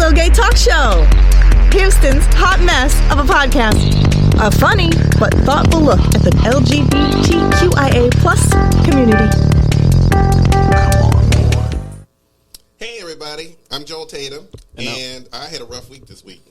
Little Gay Talk Show, Houston's hot mess of a podcast. A funny but thoughtful look at the LGBTQIA plus community. Hey everybody, I'm Joel Tatum, and I had a rough week this week.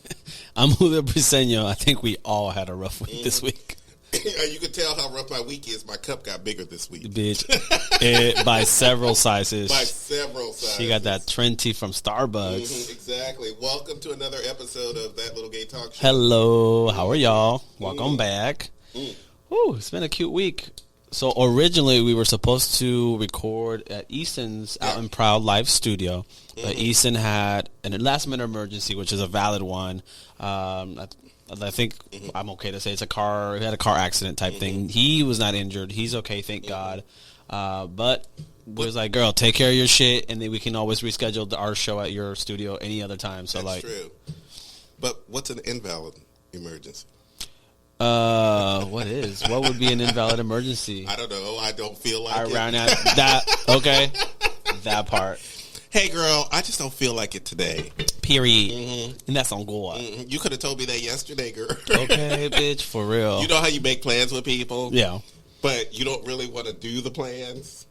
I'm Julio Briseño. I think we all had a rough week this week. You can tell how rough my week is. My cup got bigger this week. Bitch. By several sizes. By several sizes. She got that Trenti from Starbucks. Exactly. Welcome to another episode of That Little Gay Talk Show. Hello. How are y'all? Welcome back. Woo, it's been a cute week. So originally we were supposed to record at Easton's Out and Proud Live studio. But Easton had a last minute emergency, which is a valid one. I think I'm okay to say he had a car accident type thing. He was not injured. He's okay, thank God. But we was like, girl, take care of your shit, and then we can always reschedule our show at your studio any other time. So That's true. But what's an invalid emergency? What would be an invalid emergency? I don't know. I don't feel like I it. ran out that. Okay, that part. Hey, girl, I just don't feel like it today. Period. And that's on Goa. You could have told me that yesterday, girl. Okay, bitch, for real. You know how you make plans with people? Yeah. But you don't really want to do the plans?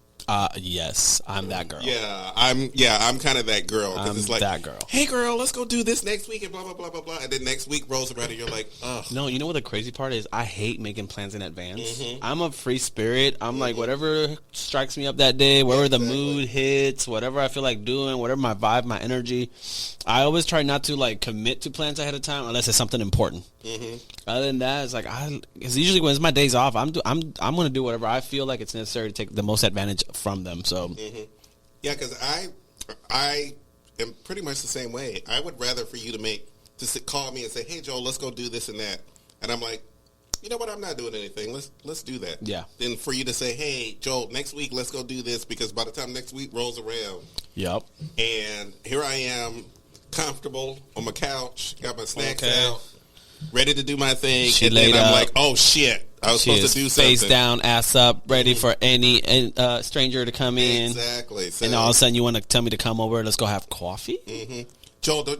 Yes, I'm that girl. I'm kind of that girl. I'm it's like, that girl. Hey, girl, let's go do this next week and blah, blah, blah, blah, blah. And then next week rolls around and you're like, ugh. No, you know what the crazy part is? I hate making plans in advance. I'm a free spirit. I'm like, whatever strikes me up that day, wherever the mood hits, whatever I feel like doing, whatever my vibe, my energy. I always try not to like commit to plans ahead of time unless it's something important. Other than that, it's like it's usually when it's my days off, I'm going to do whatever I feel like it's necessary to take the most advantage from them. So yeah, because I am pretty much the same way. I would rather for you to call me and say, hey, Joel, let's go do this and that, and I'm like, you know what, I'm not doing anything, let's do that. Yeah. Then for you to say, hey, Joel, next week let's go do this, because by the time next week rolls around, and here I am comfortable on my couch, got my snacks out, ready to do my thing, and then I'm like, oh shit, I was supposed to do something. Face down, ass up, ready for any stranger to come in. Exactly. So, and all of a sudden you want to tell me to come over, let's go have coffee? Joel,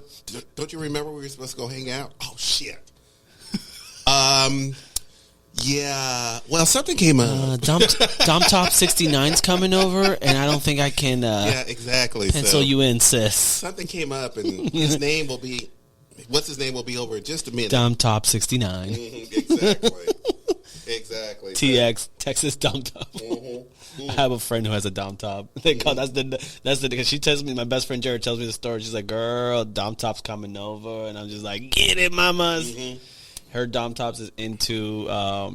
don't you remember we were supposed to go hang out? Oh shit. Yeah. Well, something came up. Dom Top 69's coming over, and I don't think I can yeah, exactly. pencil you in, sis. Something came up, and his name will be... What's his name will be over in just a minute. Dom Top 69. Exactly. TX, Texas Dom Top. I have a friend who has a Dom Top. They call that's the because she tells me, my best friend Jared tells me the story. She's like, girl, Dom Top's coming over, and I'm just like, get it, mamas. Her Dom Tops is into a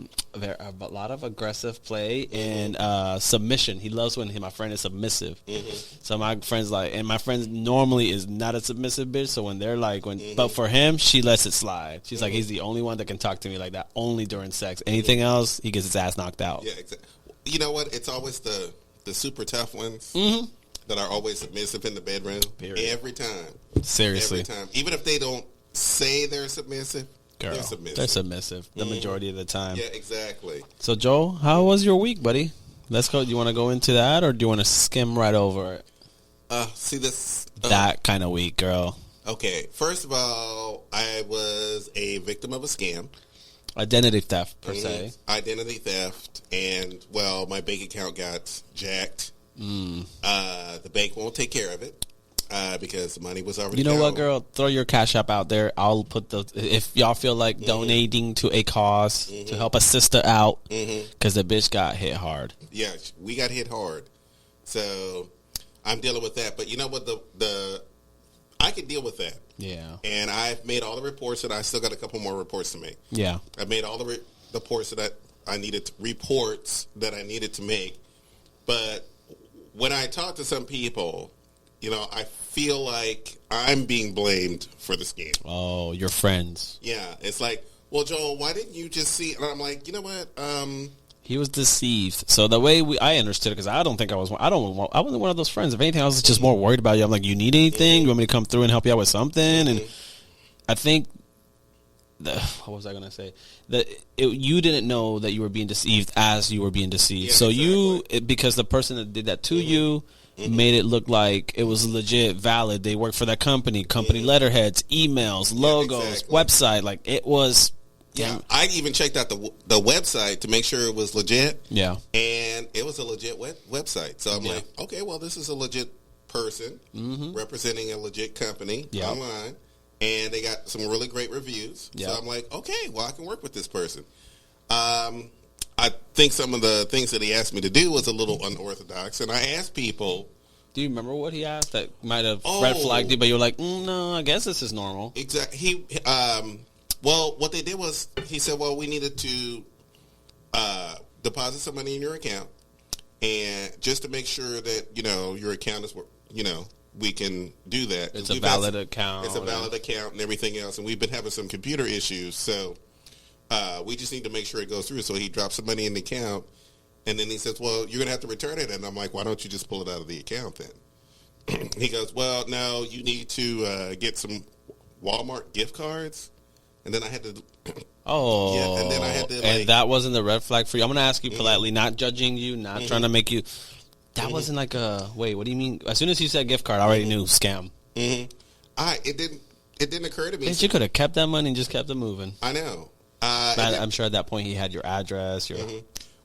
lot of aggressive play and submission. He loves when my friend is submissive. So my friend's like, and my friend normally is not a submissive bitch. So when they're like, but for him, she lets it slide. She's like, he's the only one that can talk to me like that, only during sex. Anything else, he gets his ass knocked out. Yeah, exactly. You know what? It's always the super tough ones that are always submissive in the bedroom. Period. Every time. Seriously. Every time. Even if they don't say they're submissive. Girl, they're submissive the majority of the time. Yeah, exactly. So, Joel, how was your week, buddy? Let's go. Do you want to go into that, or do you want to skim right over it? See this that kind of week, girl. Okay, first of all, I was a victim of a scam. Identity theft, per se. Identity theft, and well, my bank account got jacked. The bank won't take care of it. Because the money was already You know down. what, girl? Throw your Cash App out there. I'll put if y'all feel like donating to a cause to help a sister out, because the bitch got hit hard. Yeah, we got hit hard. So I'm dealing with that. But you know what? I can deal with that. Yeah. And I've made all the reports, and I still got a couple more reports to make. Yeah. I've made all the reports that I needed to make. But when I talk to some people, you know, I feel like I'm being blamed for the scam. Oh, your friends. Yeah, it's like, well, Joel, why didn't you just see? And I'm like, you know what? He was deceived. So the way I understood it, because I wasn't one of those friends. If anything, I was just more worried about you. I'm like, you need anything? You want me to come through and help you out with something? And I think, what was I going to say? You didn't know that you were being deceived as you were being deceived. Yeah, so exactly. Because the person that did that to you made it look like it was legit, valid. They worked for that company, letterheads, emails, logos, exactly. website. Like, it was. Yeah, I even checked out the website to make sure it was legit. Yeah. And it was a legit website. So I'm like, okay, well, this is a legit person representing a legit company online. And they got some really great reviews. So I'm like, okay, well, I can work with this person. I think some of the things that he asked me to do was a little unorthodox. And I asked people. Do you remember what he asked that might have red flagged you, but you were like, no, I guess this is normal? Exactly. Well, what they did was he said, well, we needed to deposit some money in your account. And just to make sure that, your account is, we can do that. It's a valid account. It's a valid account and everything else. And we've been having some computer issues. So we just need to make sure it goes through. So he dropped some money in the account. And then he says, well, you're going to have to return it. And I'm like, why don't you just pull it out of the account then? He goes, well, no, you need to get some Walmart gift cards. And then I had to... and then I had to... And that wasn't the red flag for you? I'm going to ask you politely, not judging you, not trying to make you... That wasn't like a... Wait, what do you mean? As soon as you said gift card, I already knew scam. It didn't occur to me. You could have kept that money and just kept it moving. I know. I'm sure at that point he had your address, your...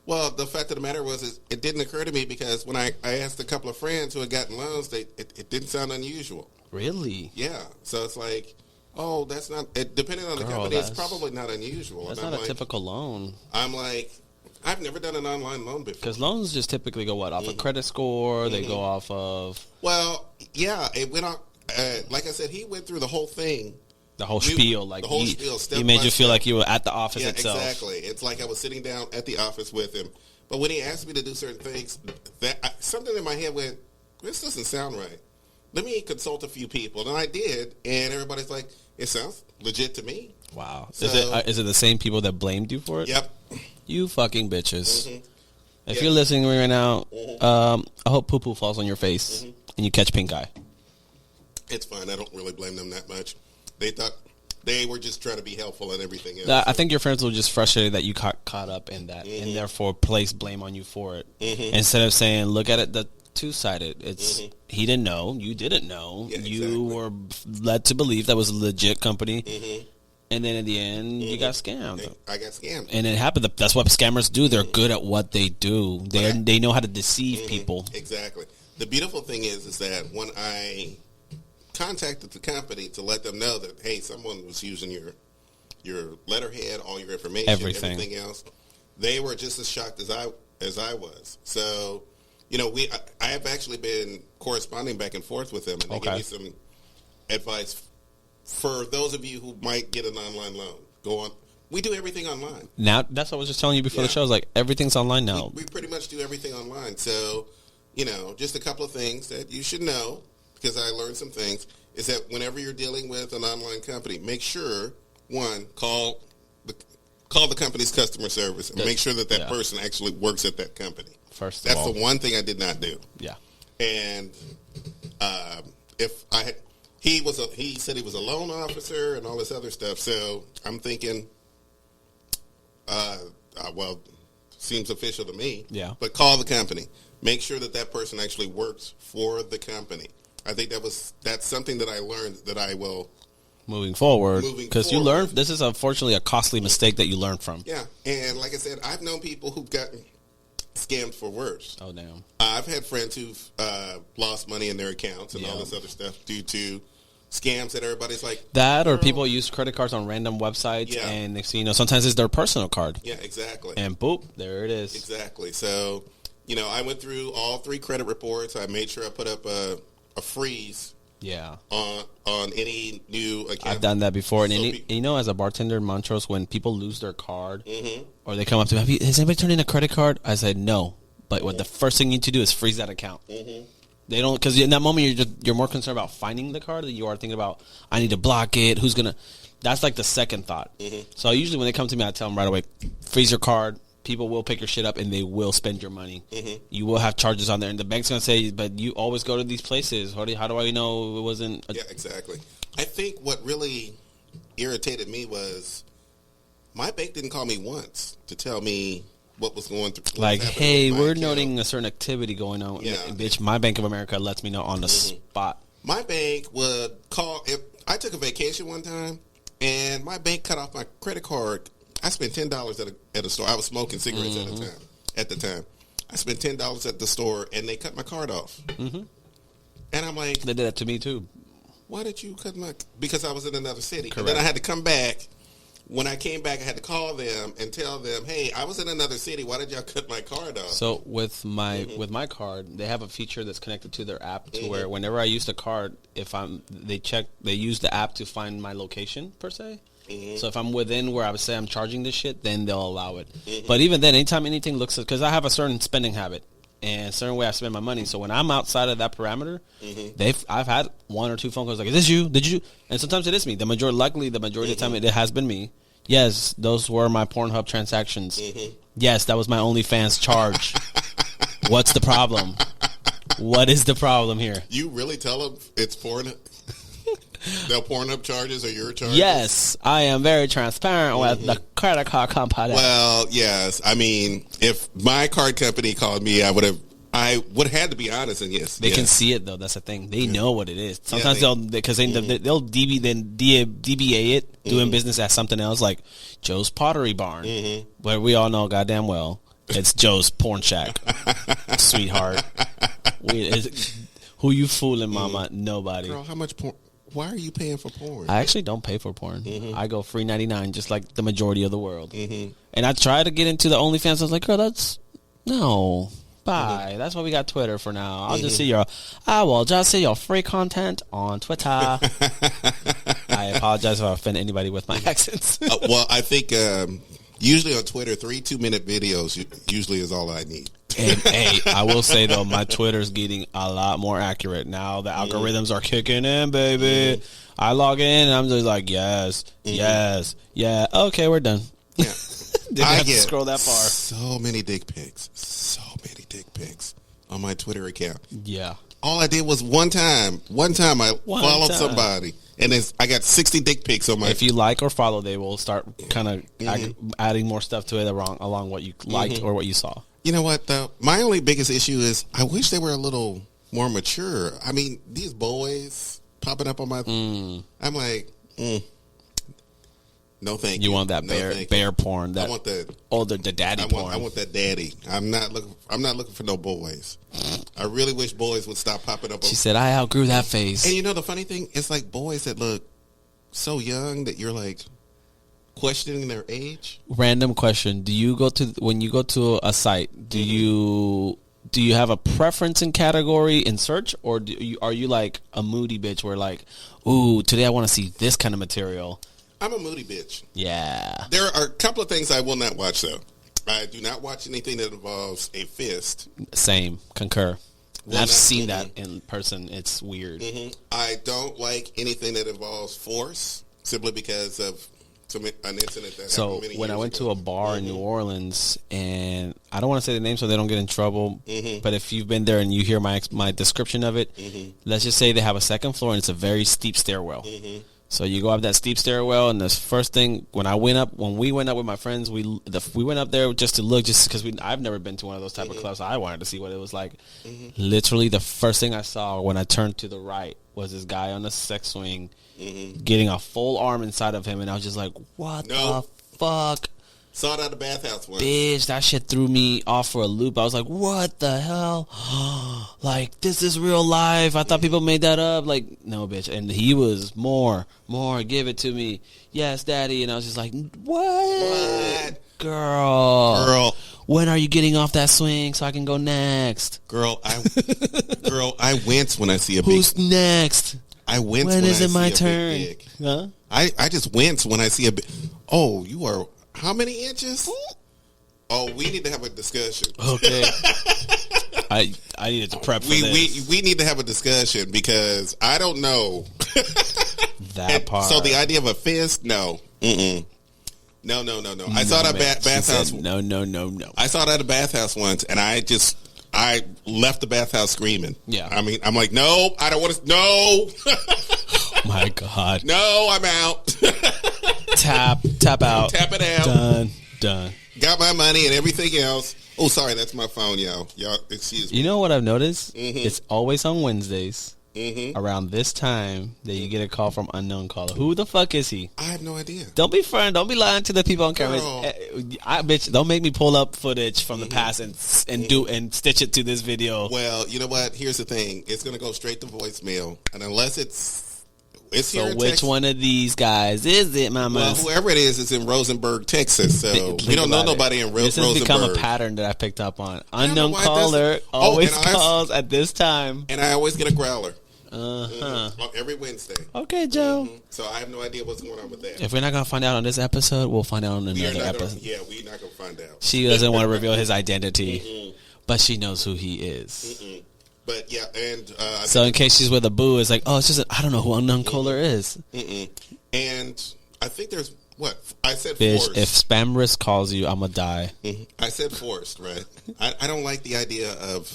Well, the fact of the matter was it didn't occur to me because when I asked a couple of friends who had gotten loans, it didn't sound unusual. Really? Yeah. So it's like... Oh, that's not... depending on the company, it's probably not unusual. That's not a typical loan. I'm like, I've never done an online loan before. Because loans just typically go, off a credit score? They go off of... Well, yeah, it went on... like I said, he went through the whole thing. The whole spiel. The whole spiel, step he made by you feel step. like you were at the office itself. Exactly. It's like I was sitting down at the office with him. But when he asked me to do certain things, something in my head went, this doesn't sound right. Let me consult a few people. And I did, and everybody's like, it sounds legit to me. Wow. So, is it the same people that blamed you for it? Yep. You fucking bitches. If you're listening to me right now, I hope poo-poo falls on your face and you catch pink eye. It's fine. I don't really blame them that much. They thought they were just trying to be helpful and everything else. I think your friends were just frustrated that you caught up in that and therefore placed blame on you for it. Instead of saying, look at it the two-sided. It's he didn't know, you didn't know. Yeah, you were led to believe that was a legit company. And then in the end, you got scammed. I got scammed. And it happened. That's what scammers do. They're good at what they do. They know how to deceive people. Exactly. The beautiful thing is that when I contacted the company to let them know that, hey, someone was using your letterhead, all your information, everything else, they were just as shocked as I was. So, I have actually been corresponding back and forth with them, and they give me some advice for those of you who might get an online loan. Go on. We do everything online. Now, that's what I was just telling you before the show. I was like, everything's online now. We pretty much do everything online. So, just a couple of things that you should know, because I learned some things, is that whenever you're dealing with an online company, make sure, one, call the company's customer service and make sure that person actually works at that company. First of all. That's the one thing I did not do. Yeah. And he said he was a loan officer and all this other stuff. So I'm thinking, seems official to me. Yeah. But call the company. Make sure that person actually works for the company. I think that's something that I learned that I will. Moving forward, because you learn, this is unfortunately a costly mistake that you learn from. Yeah, and like I said, I've known people who've gotten scammed for worse. Oh, damn. I've had friends who've lost money in their accounts and all this other stuff due to scams that everybody's like. That or people use credit cards on random websites, and next thing you know, sometimes it's their personal card. Yeah, exactly. And boop, there it is. Exactly. So, I went through all 3 credit reports. I made sure I put up a freeze. Yeah. On any new account. I've done that before. And as a bartender in Montrose, when people lose their card or they come up to me, has anybody turned in a credit card? I said, no. But what the first thing you need to do is freeze that account. They don't, because in that moment, you're more concerned about finding the card than you are thinking about, I need to block it. Who's going to, that's like the second thought. So usually when they come to me, I tell them right away, freeze your card. People will pick your shit up and they will spend your money. You will have charges on there, and the bank's gonna say, "But you always go to these places. How do I know it wasn't?" Yeah, exactly. I think what really irritated me was my bank didn't call me once to tell me what was going through. Like, hey, we're account. noting a certain activity going on. Yeah. Bitch, my Bank of America lets me know on the spot. My bank would call. If I took a vacation one time, and my bank cut off my credit card. I spent $10 at a store. I was smoking cigarettes at the time. I spent $10 at the store, and they cut my card off. Mm-hmm. And I'm like, they did that to me too. Why did you cut my? Because I was in another city. Correct. And then I had to come back. When I came back, I had to call them and tell them, "Hey, I was in another city. Why did y'all cut my card off?" So with my card, they have a feature that's connected to their app to where whenever I use the card, they use the app to find my location per se. Mm-hmm. So if I'm within where I would say I'm charging this shit, then they'll allow it. Mm-hmm. But even then, anytime anything looks, because I have a certain spending habit and a certain way I spend my money. So when I'm outside of that parameter, I've had one or two phone calls like, "Is this you? Did you?" And sometimes it is me. Luckily, the majority of the time it has been me. Yes, those were my Pornhub transactions. Mm-hmm. Yes, that was my OnlyFans charge. What's the problem? What is the problem here? You really tell them it's Pornhub? They'll Pornhub charges or your charges? Yes, I am very transparent with the credit card company. Well, yes. I mean, if my card company called me, I would have had to be honest and yes. They can see it though. That's the thing. They know what it is. Sometimes they'll DBA it, doing business as something else, like Joe's Pottery Barn, where we all know goddamn well it's Joe's Porn Shack, sweetheart. Who you fooling, mama? Nobody. Girl, how much porn? Why are you paying for porn? I actually don't pay for porn. I go free 99, just like the majority of the world. And I try to get into the OnlyFans. I was like, girl, no. Bye. That's why we got Twitter for now. I'll just see I will just see your free content on Twitter. I apologize if I offend anybody with my accents. Well, I think usually on Twitter, 3 2-minute videos usually is all I need. And hey, I will say though, my Twitter's getting a lot more accurate now. The algorithms are kicking in, baby. I log in and I'm just like, yes, yeah. Okay, we're done. Yeah. Didn't have to scroll that far. So many dick pics on my Twitter account. Yeah. All I did was one time I followed somebody, and I got 60 dick pics on my. If you like or follow, they will start kind of adding more stuff to it along what you liked or what you saw. You know what, though? My only biggest issue is I wish they were a little more mature. I mean, these boys popping up on my... I'm like, no thank you. You want that bear porn. I want the daddy porn. I want that daddy. I'm not looking for no boys. I really wish boys would stop popping up. She said, I outgrew that phase. And you know the funny thing? It's like boys that look so young that you're like... questioning their age. Random question: when you go to a site, do you have a preference in category in search, or are you like a moody bitch where like, ooh, today I want to see this kind of material? I'm a moody bitch. Yeah. There are a couple of things I will not watch though. I do not watch anything that involves a fist. Same. Concur. I've seen that in person. It's weird. I don't like anything that involves force simply because of an incident that happened many when I went ago. to a bar in New Orleans, and I don't want to say the name so they don't get in trouble, but if you've been there and you hear my description of it, let's just say they have a second floor and it's a very steep stairwell. So you go up that steep stairwell, and the first thing when we went up with my friends, we went up there just to look, just because I've never been to one of those type of clubs. So I wanted to see what it was like. Literally, the first thing I saw when I turned to the right was this guy on the sex swing getting a full arm inside of him, and I was just like, "What the fuck?" Saw it at the bathhouse once. Bitch, that shit threw me off for a loop. I was like, what the hell? Like, this is real life. I thought people made that up. Like, no, bitch. And he was more, give it to me. Yes, daddy. And I was just like, what? Girl. When are you getting off that swing so I can go next? Girl, I wince when I see a big... Who's next? I wince when is I it my see turn? a big dick. Huh? I just wince when I see a big... Oh, you are... How many inches? Oh, we need to have a discussion. Okay. I needed to prep for this. We need to have a discussion because I don't know. That part. So the idea of a fist? No. No. I saw that bathhouse. No. I saw that at a bathhouse once, and I left the bathhouse screaming. Yeah. I mean, I'm like, no, I don't want to. No. My God. No, I'm out. Tap out. Tap it out. Done. got my money and everything else. Oh, sorry, that's my phone, y'all. Y'all, excuse me. You know what I've noticed? It's always on Wednesdays around this time that you get a call from unknown caller. Who the fuck is he? I have no idea. Don't be friend. Don't be lying to the people on camera. Bitch, don't make me pull up footage from the past and stitch it to this video. Well, you know what? Here's the thing. It's going to go straight to voicemail, and unless it's here So in which Texas. one of these guys is it, mama? Well, whoever it is in Rosenberg, Texas. So Think we don't know about it. nobody in This has Rosenberg. become a pattern that I picked up on. don't know Unknown why it caller doesn't- always and I- calls at this time. And I always get a growler. Uh-huh. Every Wednesday. Okay, Joe. So I have no idea what's going on with that. If we're not going to find out on this episode, we'll find out on We are another not gonna- episode. we're not going to find out. She doesn't want to reveal his identity, but she knows who he is. But yeah, and So in case she's with a boo, it's like, oh, it's just I don't know who unknown caller is. and I think there's what I said. Bitch, Forced. if spam risk calls you, I'm gonna die. I said forced, right? I don't like the idea of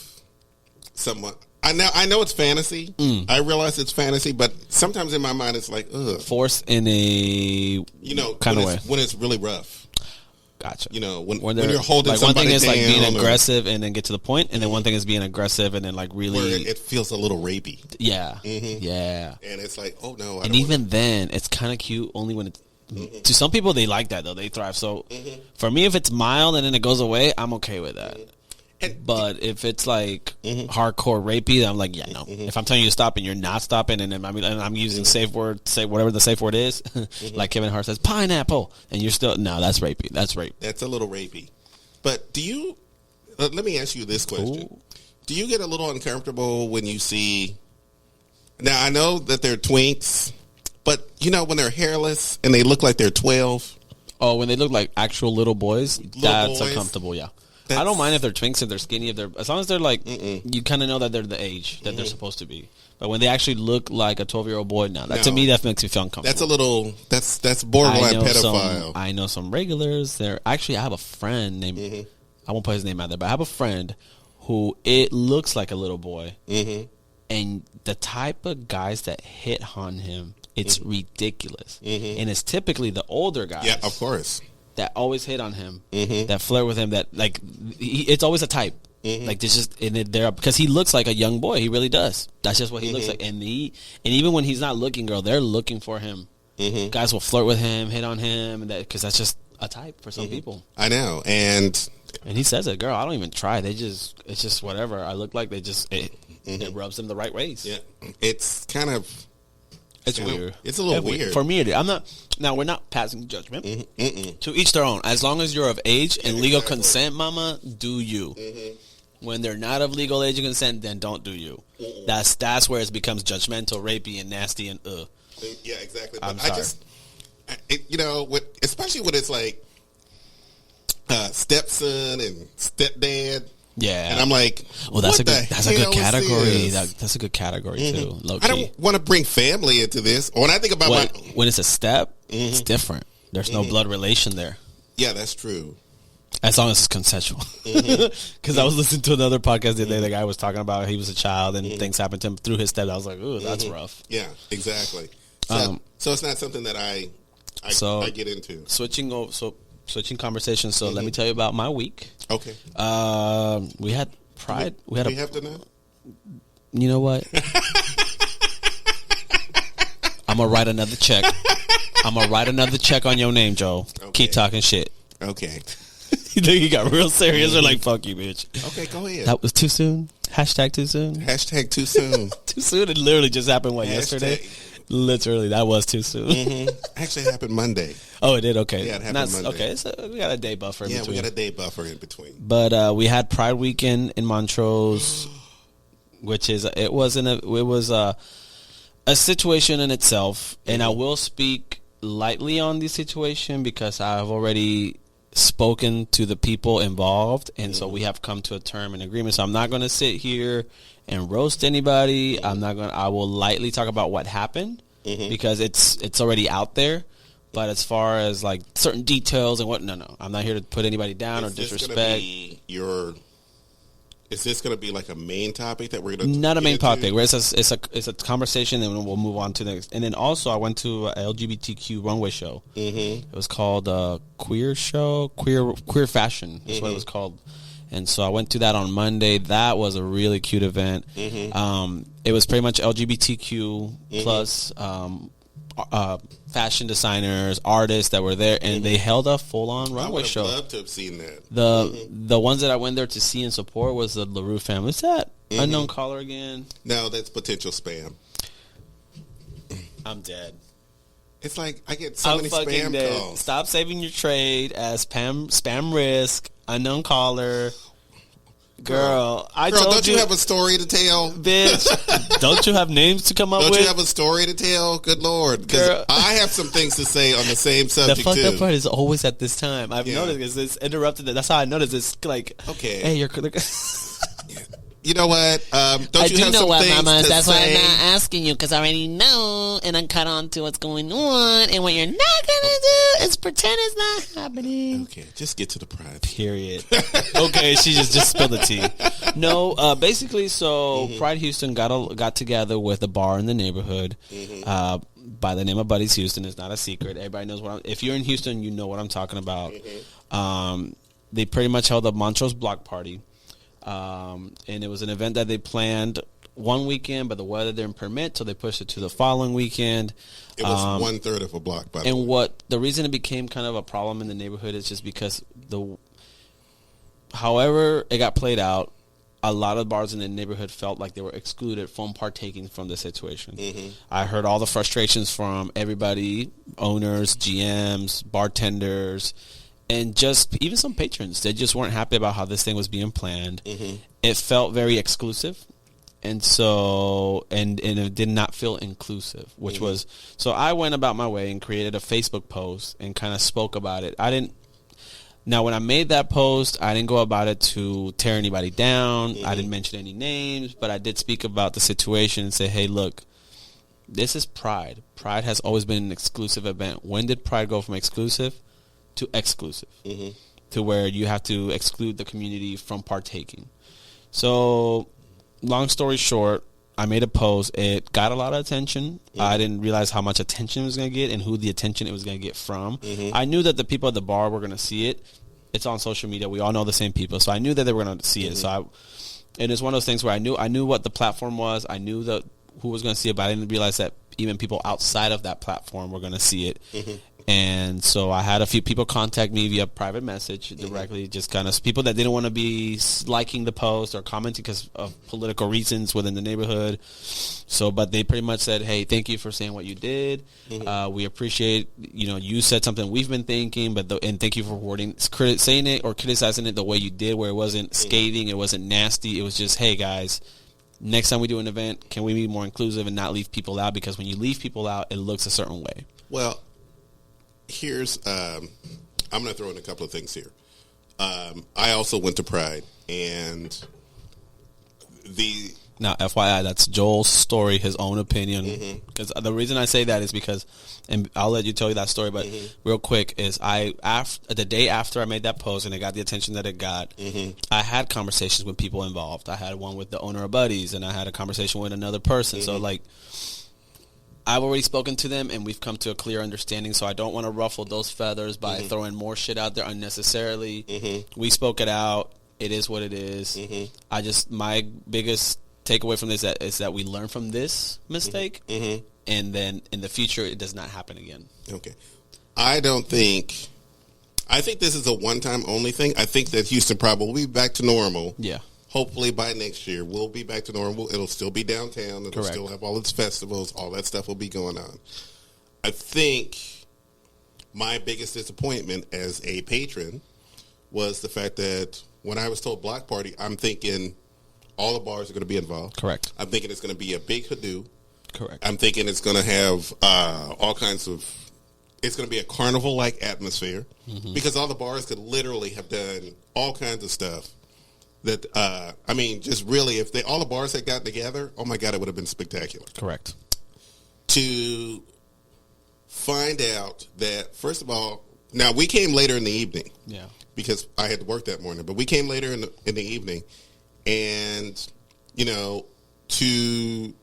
someone. I know it's fantasy. I realize it's fantasy, but sometimes in my mind it's like, ugh. Force in a kind of way. When it's really rough. Gotcha. You know, when they're- you're holding like one somebody thing is like being down or- aggressive and then get to the point, and then one thing is being aggressive and then like where really, it feels a little rapey, yeah, yeah. and it's like, oh no, I And don't even then, it's kind of cute only when it's. To some people, they like that though. They thrive. So for me, if it's mild and then it goes away, I'm okay with that. And- But if it's like hardcore rapey, I'm like, yeah, no. If I'm telling you to stop and you're not stopping, and then and I'm using safe word, say whatever the safe word is, like Kevin Hart says, pineapple, and you're still no, that's rapey. That's rape. That's a little rapey. But do you? Let me ask you this question: Ooh. Do you get a little uncomfortable when you see? Now I know that they're twinks, but you know when they're hairless and they look like they're 12. Oh, when they look like actual little boys, that's boys. uncomfortable. Yeah. I That's- don't mind if they're twinks, if they're skinny, if they're as long as they're like you kind of know that they're the age that they're supposed to be. But when they actually look like a 12-year-old boy, no, that to No. me that makes me feel uncomfortable. That's a little. That's borderline pedophile. I know some regulars. There actually, I have a friend named. I won't put his name out there, but I have a friend who it looks like a little boy, and the type of guys that hit on him, it's ridiculous, and it's typically the older guys. Yeah, of course. That always hit on him, that flirt with him, that like it's always a type. Like there's just in it there because he looks like a young boy. He really does. That's just what he looks like. And even when he's not looking, girl, they're looking for him. Guys will flirt with him, hit on him, and that because that's just a type for some people. I know, and he says it, girl. I don't even try. It's just whatever I look like. It rubs them the right ways. yeah, it's kind of. It's kinda- weird. It's a little weird. For me. I'm not. Now we're not passing judgment. To each their own. As long as you're of age and legal Exactly. consent, mama, do you. When they're not of legal age and consent, then don't do you. That's where it becomes judgmental, rapey, and nasty, and Yeah, exactly. I'm But sorry. especially when it's like stepson and stepdad. yeah. And I'm like, well, that's what a good. the That's a good hell is category. this? That's a good category too. Low I key. don't want to bring family into this. When I think about When it's a step, it's different. There's no blood relation there. yeah, that's true. As long as it's consensual. Because I was listening to another podcast the other day. The guy was talking about he was a child and things happened to him through his step. I was like, ooh, that's rough. Yeah, exactly. So it's not something that I get into. Switching conversations. So let me tell you about my week. Okay. We had Pride. We have to know. You know what? I'm gonna write another check. I'm gonna write another check on your name, Joe. Okay. Keep talking shit. Okay. You know, you got real serious. They're like, fuck you, bitch. Okay, go ahead. That was too soon. Hashtag too soon. Hashtag too soon. Too soon. It literally just happened. Yesterday? Literally, that was too soon. Actually, it happened Monday. Oh, it did. Okay. Yeah, it happened Monday. Okay, so we got a day buffer. In between. We got a day buffer in between. But we had Pride Weekend in Montrose, which is it was a situation in itself, and I will speak lightly on the situation because I've already spoken to the people involved, and so we have come to a term and agreement. So I'm not going to sit here and roast anybody. I will lightly talk about what happened because it's already out there. But as far as like certain details and no, I'm not here to put anybody down or Is this disrespect. gonna be your Is this going to be like a main topic that we're going to not a main topic? Where it's a conversation, and we'll move on to the next. And then also, I went to a LGBTQ runway show. Mm-hmm. It was called Queer Fashion. That's what it was called. And so I went to that on Monday. That was a really cute event. Mm-hmm. It was pretty much LGBTQ plus fashion designers, artists that were there, and they held a full-on runway show. I would love to have seen that. The ones that I went there to see and support was the LaRue family. Is that unknown caller again? No, that's potential spam. I'm dead. It's like I get so many spam calls. Stop saving your trade as spam risk, unknown caller. Girl, don't you have a story to tell? Bitch, don't you have names to come up with? Don't you have a story to tell? Good Lord. Because I have some things to say on the same subject, the fucked up part is always at this time. I've noticed because it's interrupted. That's how I noticed. It's like, okay. Hey, you're... You know what? Don't you have some things Mama. to That's say? why I'm not asking you, because I already know, and I'm cut on to what's going on. And what you're not gonna do is pretend it's not happening. Okay, just get to the prize. Period. Okay, she just spilled the tea. No, basically, so Pride Houston got together with a bar in the neighborhood by the name of Buddy's Houston. It's not a secret. Everybody knows if you're in Houston, you know what I'm talking about. They pretty much held a Montrose block party. And it was an event that they planned one weekend, but the weather didn't permit, so they pushed it to the following weekend. It was 1/3 of a block, by the way. And the reason it became kind of a problem in the neighborhood is just because however it got played out, a lot of bars in the neighborhood felt like they were excluded from partaking from the situation. I heard all the frustrations from everybody, owners, GMs, bartenders, and just even some patrons. They just weren't happy about how this thing was being planned. It felt very exclusive. And so, and it did not feel inclusive, which was, so I went about my way and created a Facebook post and kind of spoke about it. Now when I made that post, I didn't go about it to tear anybody down. I didn't mention any names, but I did speak about the situation and say, hey, look, this is Pride. Pride has always been an exclusive event. When did Pride go from exclusive to exclusive? To where you have to exclude the community from partaking. So, long story short, I made a post. It got a lot of attention. I didn't realize how much attention it was going to get and who the attention it was going to get from. I knew that the people at the bar were going to see it. It's on social media. We all know the same people. So I knew that they were going to see it. And it's one of those things where I knew what the platform was. I knew who was going to see it, but I didn't realize that even people outside of that platform were going to see it. And so I had a few people contact me via private message directly, just kind of people that didn't want to be liking the post or commenting because of political reasons within the neighborhood. So, but they pretty much said, hey, thank you for saying what you did. We appreciate, you said something we've been thinking, and thank you for saying it or criticizing it the way you did, where it wasn't scathing, it wasn't nasty. It was just, hey, guys, next time we do an event, can we be more inclusive and not leave people out? Because when you leave people out, it looks a certain way. Well, here's I'm going to throw in a couple of things here. I also went to Pride, and now FYI, that's Joel's story, his own opinion. Because the reason I say that is because, and I'll let you tell you that story, but real quick is the day after I made that post and it got the attention that it got, I had conversations with people involved. I had one with the owner of Buddies, and I had a conversation with another person. So like, I've already spoken to them, and we've come to a clear understanding, so I don't want to ruffle those feathers by throwing more shit out there unnecessarily. We spoke it out. It is what it is. My biggest takeaway from this is that we learn from this mistake, and then in the future, it does not happen again. Okay. I think this is a one-time only thing. I think that Houston probably will be back to normal. Yeah. Hopefully by next year, we'll be back to normal. It'll still be downtown. It'll still have all its festivals. All that stuff will be going on. I think my biggest disappointment as a patron was the fact that when I was told block party, I'm thinking all the bars are going to be involved. Correct. I'm thinking it's going to be a big hoodoo. Correct. I'm thinking it's going to have all kinds of... It's going to be a carnival-like atmosphere because all the bars could literally have done all kinds of stuff. That just really, if all the bars had gotten together, oh my God, it would have been spectacular. Correct. To find out that, first of all, now we came later in the evening. Yeah. Because I had to work that morning, but we came later in the evening, and to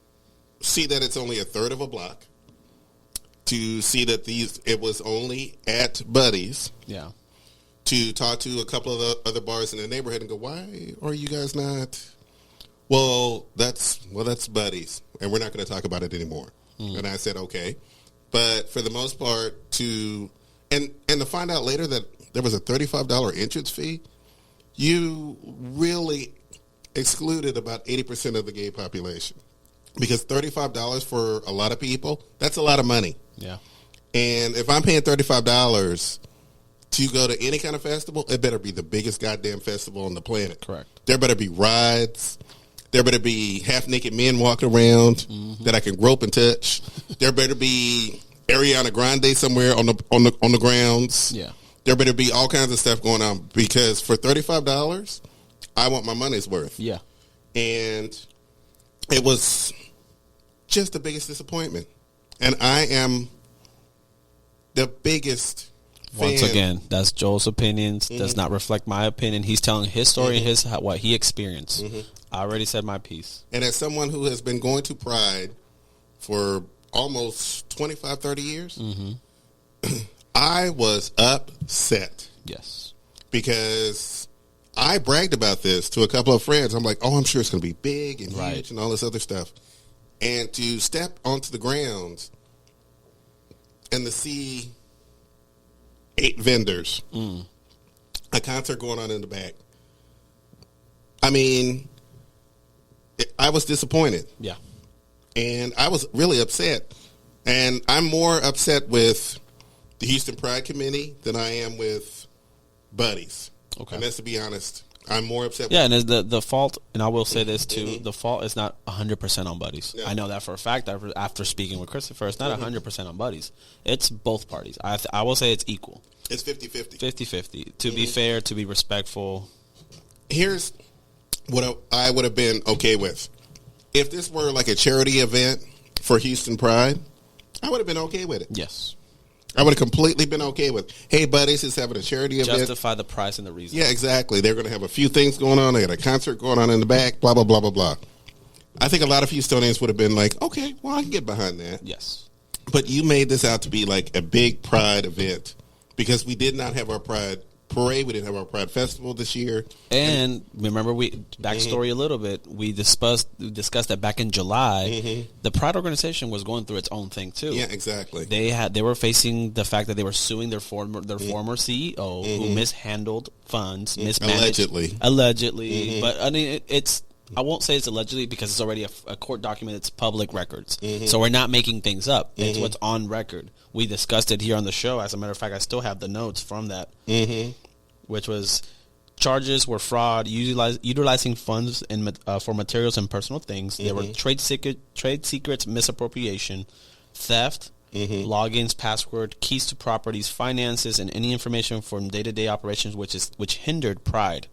see that it's only a third of a block, to see that it was only at Buddy's. Yeah. To talk to a couple of the other bars in the neighborhood and go, why are you guys not? Well, that's Buddy's, and we're not going to talk about it anymore. And I said, okay. But for the most part, to find out later that there was a $35 entrance fee, you really excluded about 80% of the gay population. Because $35 for a lot of people, that's a lot of money. Yeah. And if I'm paying $35 to go to any kind of festival, it better be the biggest goddamn festival on the planet. Correct. There better be rides. There better be half-naked men walking around that I can grope and touch. There better be Ariana Grande somewhere on the grounds. Yeah. There better be all kinds of stuff going on, because for $35, I want my money's worth. Yeah. And it was just the biggest disappointment. And I am the biggest Once fan. again, that's Joel's opinions. Does not reflect my opinion. He's telling his story, what he experienced. I already said my piece. And as someone who has been going to Pride for almost 25, 30 years, I was upset. Yes. Because I bragged about this to a couple of friends. I'm like, oh, I'm sure it's going to be big and Right. huge and all this other stuff. And to step onto the grounds and to see 8 vendors, a concert going on in the back. I mean, I was disappointed. Yeah. And I was really upset. And I'm more upset with the Houston Pride Committee than I am with Buddy's. Okay. And that's to be honest. I'm more upset Yeah, with and the fault, and I will say this too, the fault is not 100% on Buddies. No. I know that for a fact after speaking with Christopher. It's not 100% on Buddies. It's both parties. I will say it's equal. It's 50-50. 50-50. To be fair, to be respectful. Here's what I would have been okay with. If this were like a charity event for Houston Pride, I would have been okay with it. Yes. I would have completely been okay with, hey, Buddies is having a charity event. Justify the price and the reason. Yeah, exactly. They're going to have a few things going on. They got a concert going on in the back, blah, blah, blah, blah, blah. I think a lot of Houstonians would have been like, okay, well, I can get behind that. Yes. But you made this out to be like a big Pride event because we did not have our Pride parade. We didn't have our Pride festival this year. And remember, backstory a little bit. We discussed that back in July, the Pride organization was going through its own thing too. Yeah, exactly. They were facing the fact that they were suing their former CEO who mishandled funds, mismanaged allegedly. But I mean, I won't say it's allegedly because it's already a court document. It's public records, so we're not making things up. It's what's on record. We discussed it here on the show. As a matter of fact, I still have the notes from that, which was charges were fraud, utilizing funds for materials and personal things. There were trade secrets, misappropriation, theft, logins, password, keys to properties, finances, and any information from day-to-day operations which hindered Pride.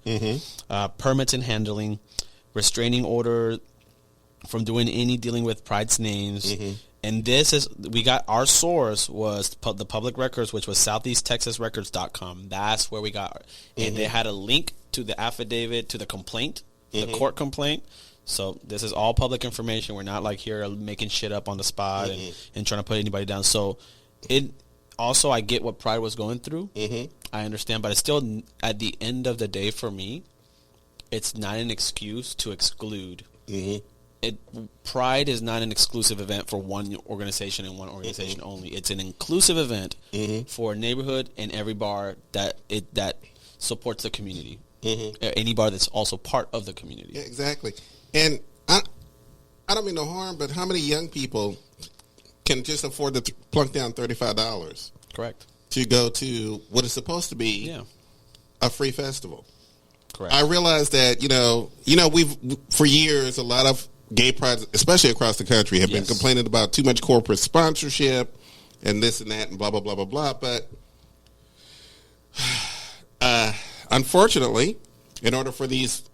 Permits and handling, restraining order from doing any dealing with Pride's names. And our source was the public records, which was southeasttexasrecords.com. That's where we got, and they had a link to the affidavit, to the complaint, the court complaint. So this is all public information. We're not like here making shit up on the spot and trying to put anybody down. So also, I get what Pride was going through. I understand, but it's still, at the end of the day for me, it's not an excuse to exclude. Pride is not an exclusive event for one organization and one organization only. It's an inclusive event for a neighborhood and every bar that supports the community. Any bar that's also part of the community. Yeah, exactly. And I don't mean no harm, but how many young people can just afford to plunk down $35? Correct. To go to what is supposed to be a free festival. Correct. I realize that, we've, for years, a lot of gay prides, especially across the country, have been complaining about too much corporate sponsorship and this and that and blah, blah, blah, blah, blah. But unfortunately, in order for these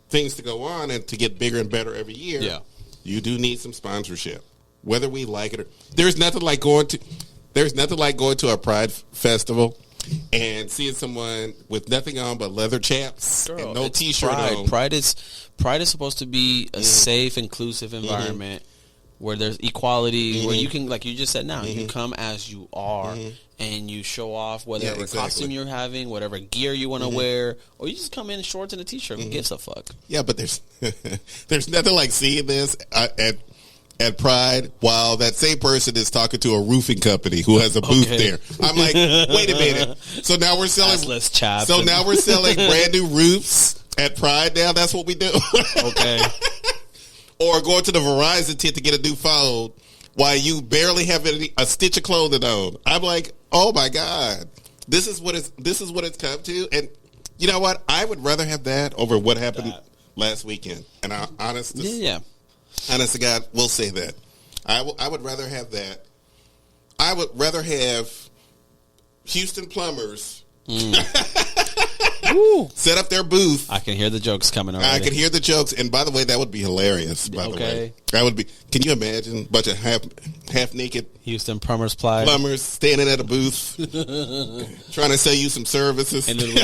things to go on and to get bigger and better every year, you do need some sponsorship, whether we like it or there's nothing like going to a Pride festival and seeing someone with nothing on but leather chaps Girl, and no it's T-shirt pride. on. Pride is supposed to be a safe, inclusive environment where there's equality, where you can, like you just said now, you come as you are and you show off whatever costume you're having, whatever gear you want to wear, or you just come in shorts and a T-shirt. Who gives a fuck? Yeah, but there's nothing like seeing this at Pride while that same person is talking to a roofing company who has a booth there. I'm like, wait a minute. So now we're selling Assless chaps. So now we're selling brand new roofs at Pride now? That's what we do. Okay. Or going to the Verizon tent to get a new phone while you barely have a stitch of clothing on. I'm like, oh my God. This is what it's come to. And you know what? I would rather have that over what happened last weekend. And honest to God, we'll say that. I would rather have that. I would rather have Houston plumbers set up their booth. I can hear the jokes coming already. I can hear the jokes. And by the way, that would be hilarious, by the way. That would be. Can you imagine a bunch of half naked Houston plumbers standing at a booth trying to sell you some services? And then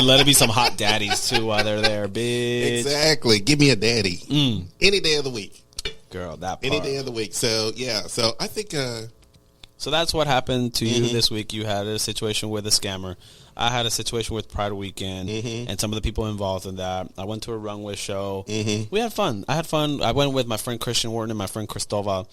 let it be some hot daddies too while they're there, bitch. Exactly. Give me a daddy. Any day of the week. Girl, that part. Any day of the week. So, yeah. So, I think... So that's what happened to you this week. You had a situation with a scammer. I had a situation with Pride Weekend and some of the people involved in that. I went to a runway show. We had fun. I had fun. I went with my friend Christian Wharton and my friend Cristova.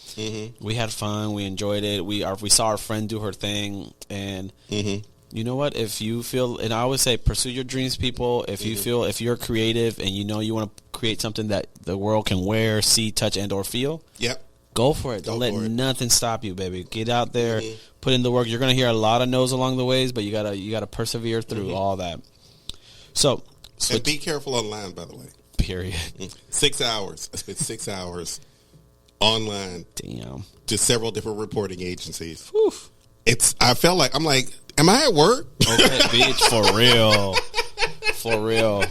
We had fun. We enjoyed it. We saw our friend do her thing. And you know what? If you feel, and I always say, pursue your dreams, people. If you feel, if you're creative and you know you want to create something that the world can wear, see, touch, and or feel. Yep. Go for it. Don't let nothing stop you, baby. Get out there, put in the work. You're gonna hear a lot of no's along the ways, but you gotta persevere through all that. So and be careful online, by the way. Period. 6 hours. I spent 6 hours online. Damn. To several different reporting agencies. Whew. I felt like am I at work? Okay, bitch, for real, for real.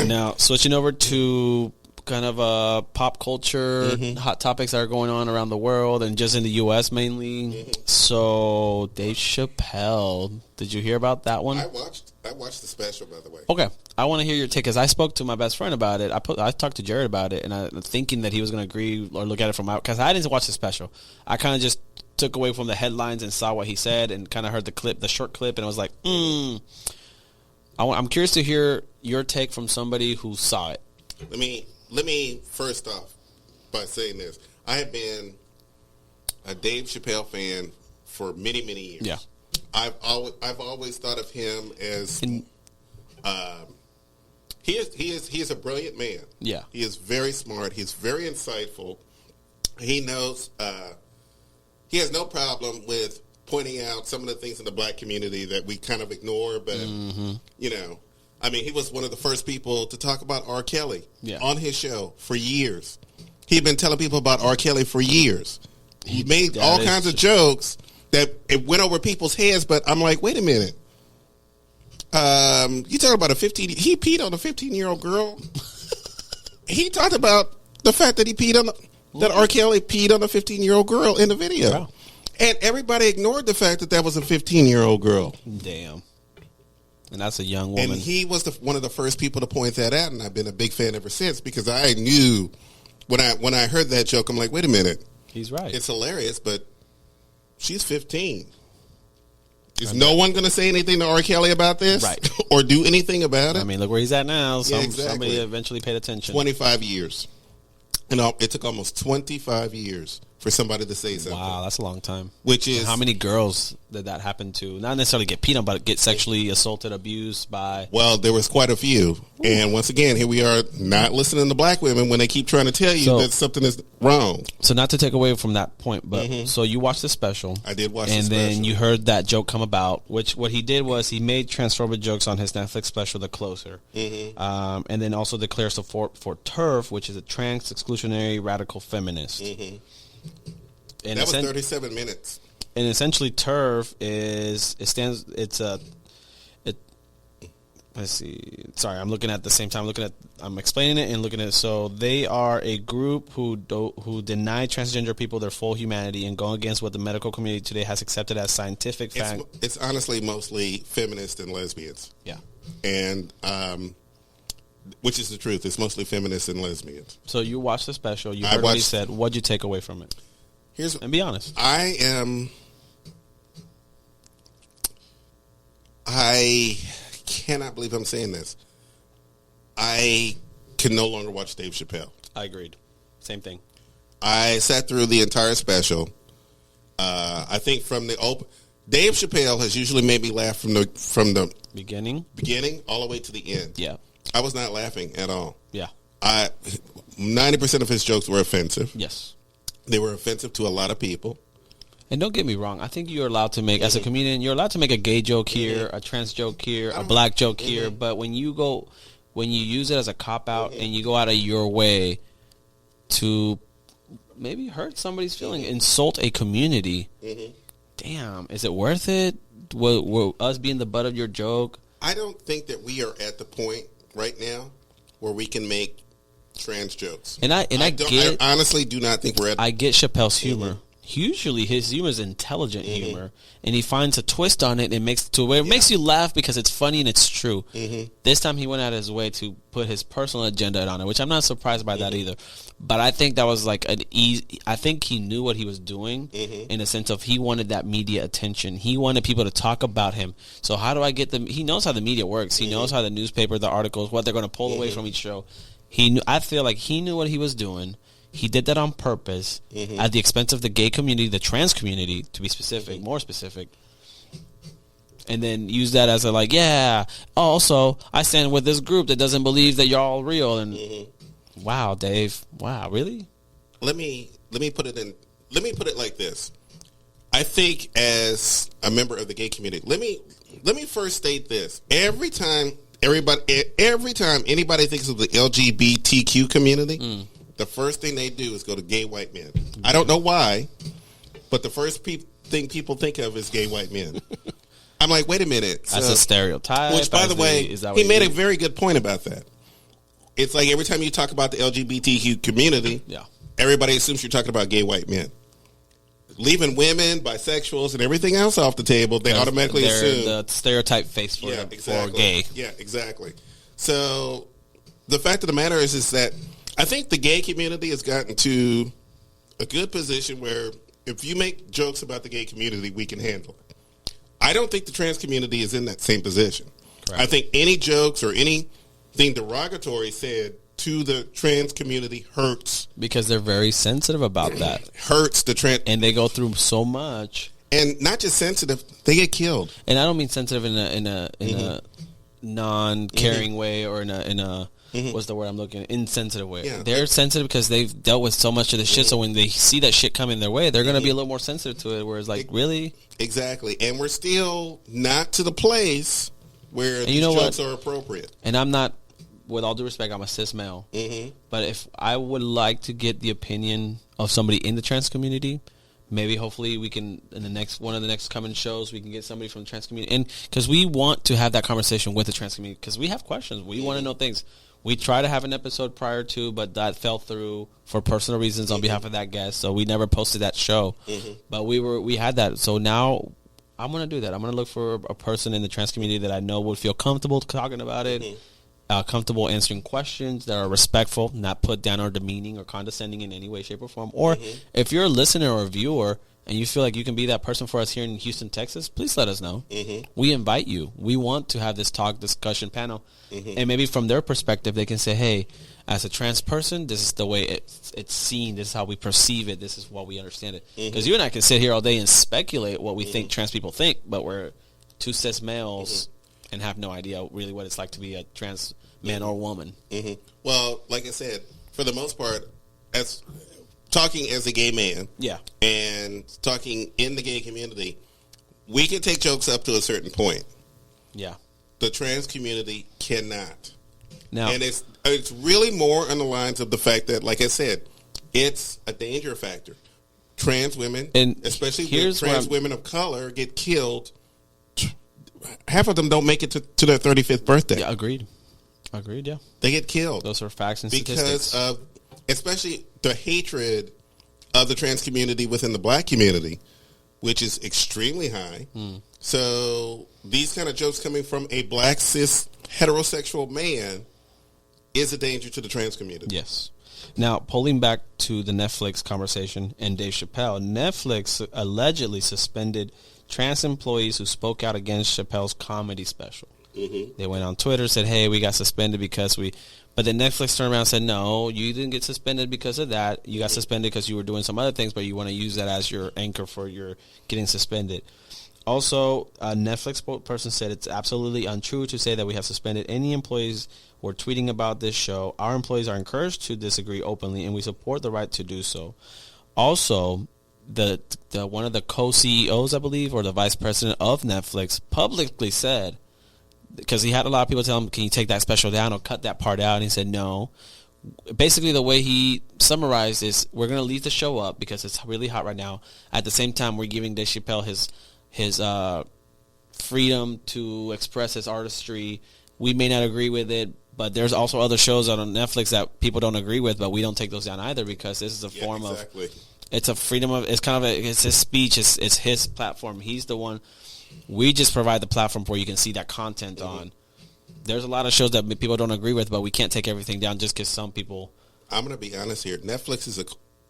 Now switching over to kind of pop culture, hot topics that are going on around the world and just in the U.S. mainly. So, Dave Chappelle, did you hear about that one? I watched the special, by the way. Okay, I want to hear your take because I spoke to my best friend about it. I talked to Jared about it, and I'm thinking that he was going to agree or look at it from out because I didn't watch the special. I kind of just took away from the headlines and saw what he said and kind of heard the short clip, and I was like, I'm curious to hear your take from somebody who saw it. Let me first off by saying this. I have been a Dave Chappelle fan for many, many years. Yeah. I've always thought of him as he is a brilliant man. Yeah. He is very smart. He's very insightful. He knows he has no problem with pointing out some of the things in the black community that we kind of ignore, but you know, I mean, he was one of the first people to talk about R. Kelly on his show for years. He'd been telling people about R. Kelly for years. He made all kinds of jokes that it went over people's heads, but I'm like, wait a minute. You talking about he peed on a 15-year-old girl? He talked about the fact that that R. Kelly peed on a 15-year-old girl in the video. Wow. And everybody ignored the fact that was a 15-year-old girl. Damn. And that's a young woman. And he was one of the first people to point that out, and I've been a big fan ever since because I knew when I heard that joke, I'm like, wait a minute. He's right. It's hilarious, but she's 15. Is no one going to say anything to R. Kelly about this? Right. Or do anything about it? I mean, look where he's at now. Exactly. Somebody eventually paid attention. 25 years. And it took almost 25 years for somebody to say something. Wow, that's a long time. Which is... How many girls did that happen to? Not necessarily get peed on, but get sexually assaulted, abused by... Well, there was quite a few. Ooh. And once again, here we are not listening to black women when they keep trying to tell you that something is wrong. So not to take away from that point, but so you watched the special. I did watch the special. And then you heard that joke come about, which what he did was he made transphobic jokes on his Netflix special, The Closer. And then also declared support for TERF, which is a trans exclusionary radical feminist. And that was 37 minutes. And essentially, TERF let's see. Sorry, I'm looking at the same time. I'm explaining it and looking at it. So they are a group who deny transgender people their full humanity and go against what the medical community today has accepted as scientific fact. It's honestly mostly feminists and lesbians. Yeah, and which is the truth. It's mostly feminists and lesbians. So you watched the special. You heard what he said. What'd you take away from it? And be honest. I cannot believe I'm saying this. I can no longer watch Dave Chappelle. I agreed. Same thing. I sat through the entire special. I think from the open, Dave Chappelle has usually made me laugh from the beginning all the way to the end. Yeah. I was not laughing at all. Yeah. 90% of his jokes were offensive. Yes. They were offensive to a lot of people. And don't get me wrong. I think you're allowed to make, as a comedian, you're allowed to make a gay joke here, a trans joke here, a black joke here. But when you use it as a cop-out and you go out of your way to maybe hurt somebody's feeling, insult a community, damn, is it worth it? Will us being the butt of your joke? I don't think that we are at the point right now where we can make trans jokes. I honestly do not think we're at. I get Chappelle's humor. Usually his humor is intelligent humor, and he finds a twist on it and it makes you laugh because it's funny and it's true. This time he went out of his way to put his personal agenda on it, which I'm not surprised by that either. But I think that was like I think he knew what he was doing in the sense of he wanted that media attention. He wanted people to talk about him. So how do I get them? He knows how the media works. He knows how the newspaper, the articles, what they're going to pull away from each show. I feel like he knew what he was doing. He did that on purpose at the expense of the gay community, the trans community, to be specific, more specific. And then use that as also, I stand with this group that doesn't believe that you're all real. And wow, Dave. Wow, really? Let me put it like this. I think as a member of the gay community, let me first state this. Every time anybody thinks of the LGBTQ community, the first thing they do is go to gay white men. I don't know why, but the first thing people think of is gay white men. I'm like, wait a minute. That's a stereotype. Which, by the way, he made a very good point about that. It's like every time you talk about the LGBTQ community, everybody assumes you're talking about gay white men. Leaving women, bisexuals, and everything else off the table, they automatically assume the stereotype face for gay. Yeah, exactly. So the fact of the matter is that I think the gay community has gotten to a good position where if you make jokes about the gay community, we can handle it. I don't think the trans community is in that same position. Correct. I think any jokes or anything derogatory said to the trans community hurts. Because they're very sensitive about that. Hurts the trans. And they go through so much. And not just sensitive, they get killed. And I don't mean sensitive in a non-caring way or in a what's the word I'm looking at? Insensitive way. Yeah, they're sensitive because they've dealt with so much of the shit. So when they see that shit coming their way, they're going to be a little more sensitive to it. Whereas, really? Exactly. And we're still not to the place where these jokes are appropriate. And I'm not, with all due respect, I'm a cis male. But if I would like to get the opinion of somebody in the trans community, maybe hopefully we can, in one of the next coming shows, we can get somebody from the trans community. And because we want to have that conversation with the trans community because we have questions. We want to know things. We tried to have an episode prior to, but that fell through for personal reasons on behalf of that guest. So we never posted that show. But we had that. So now I'm going to do that. I'm going to look for a person in the trans community that I know would feel comfortable talking about it, comfortable answering questions that are respectful, not put down or demeaning or condescending in any way, shape, or form. Or if you're a listener or a viewer and you feel like you can be that person for us here in Houston, Texas, please let us know. We invite you. We want to have this discussion panel. And maybe from their perspective, they can say, hey, as a trans person, this is the way it's seen. This is how we perceive it. This is what we understand it. Because you and I can sit here all day and speculate what we think trans people think, but we're two cis males and have no idea really what it's like to be a trans man or woman. Well, like I said, for the most part, as talking as a gay man and talking in the gay community, we can take jokes up to a certain point. Yeah. The trans community cannot. Now, and it's really more on the lines of the fact that, like I said, it's a danger factor. Trans women, and especially trans women of color, get killed half of them don't make it to their 35th birthday. Yeah, agreed. Yeah, They get killed. those are facts and because statistics. of, especially the hatred of the trans community within the black community, which is extremely high. So these kind of jokes coming from a black cis heterosexual man is a danger to the trans community. Yes. Now, pulling back to the Netflix conversation and Dave Chappelle, Netflix allegedly suspended trans employees who spoke out against Chappelle's comedy special. They went on Twitter, said, hey, we got suspended because we... But then Netflix turned around and said, no, you didn't get suspended because of that. You got suspended because you were doing some other things, but you want to use that as your anchor for your getting suspended. Also, a Netflix spokesperson said it's absolutely untrue to say that we have suspended any employees who are tweeting about this show. Our employees are encouraged to disagree openly, and we support the right to do so. Also, the one of the co-CEOs, I believe, or the vice president of Netflix publicly said, because he had a lot of people tell him, can you take that special down or cut that part out? And he said no. Basically, the way he summarized is, we're going to leave the show up because it's really hot right now. At the same time, we're giving Dave Chappelle his freedom to express his artistry. We may not agree with it, but there's also other shows on Netflix that people don't agree with, but we don't take those down either because this is a form of... It's a freedom of... It's kind of it's his speech. It's his platform. He's the one... We just provide the platform where you can see that content on. There's a lot of shows that people don't agree with, but we can't take everything down just because some people... I'm going to be honest here. Netflix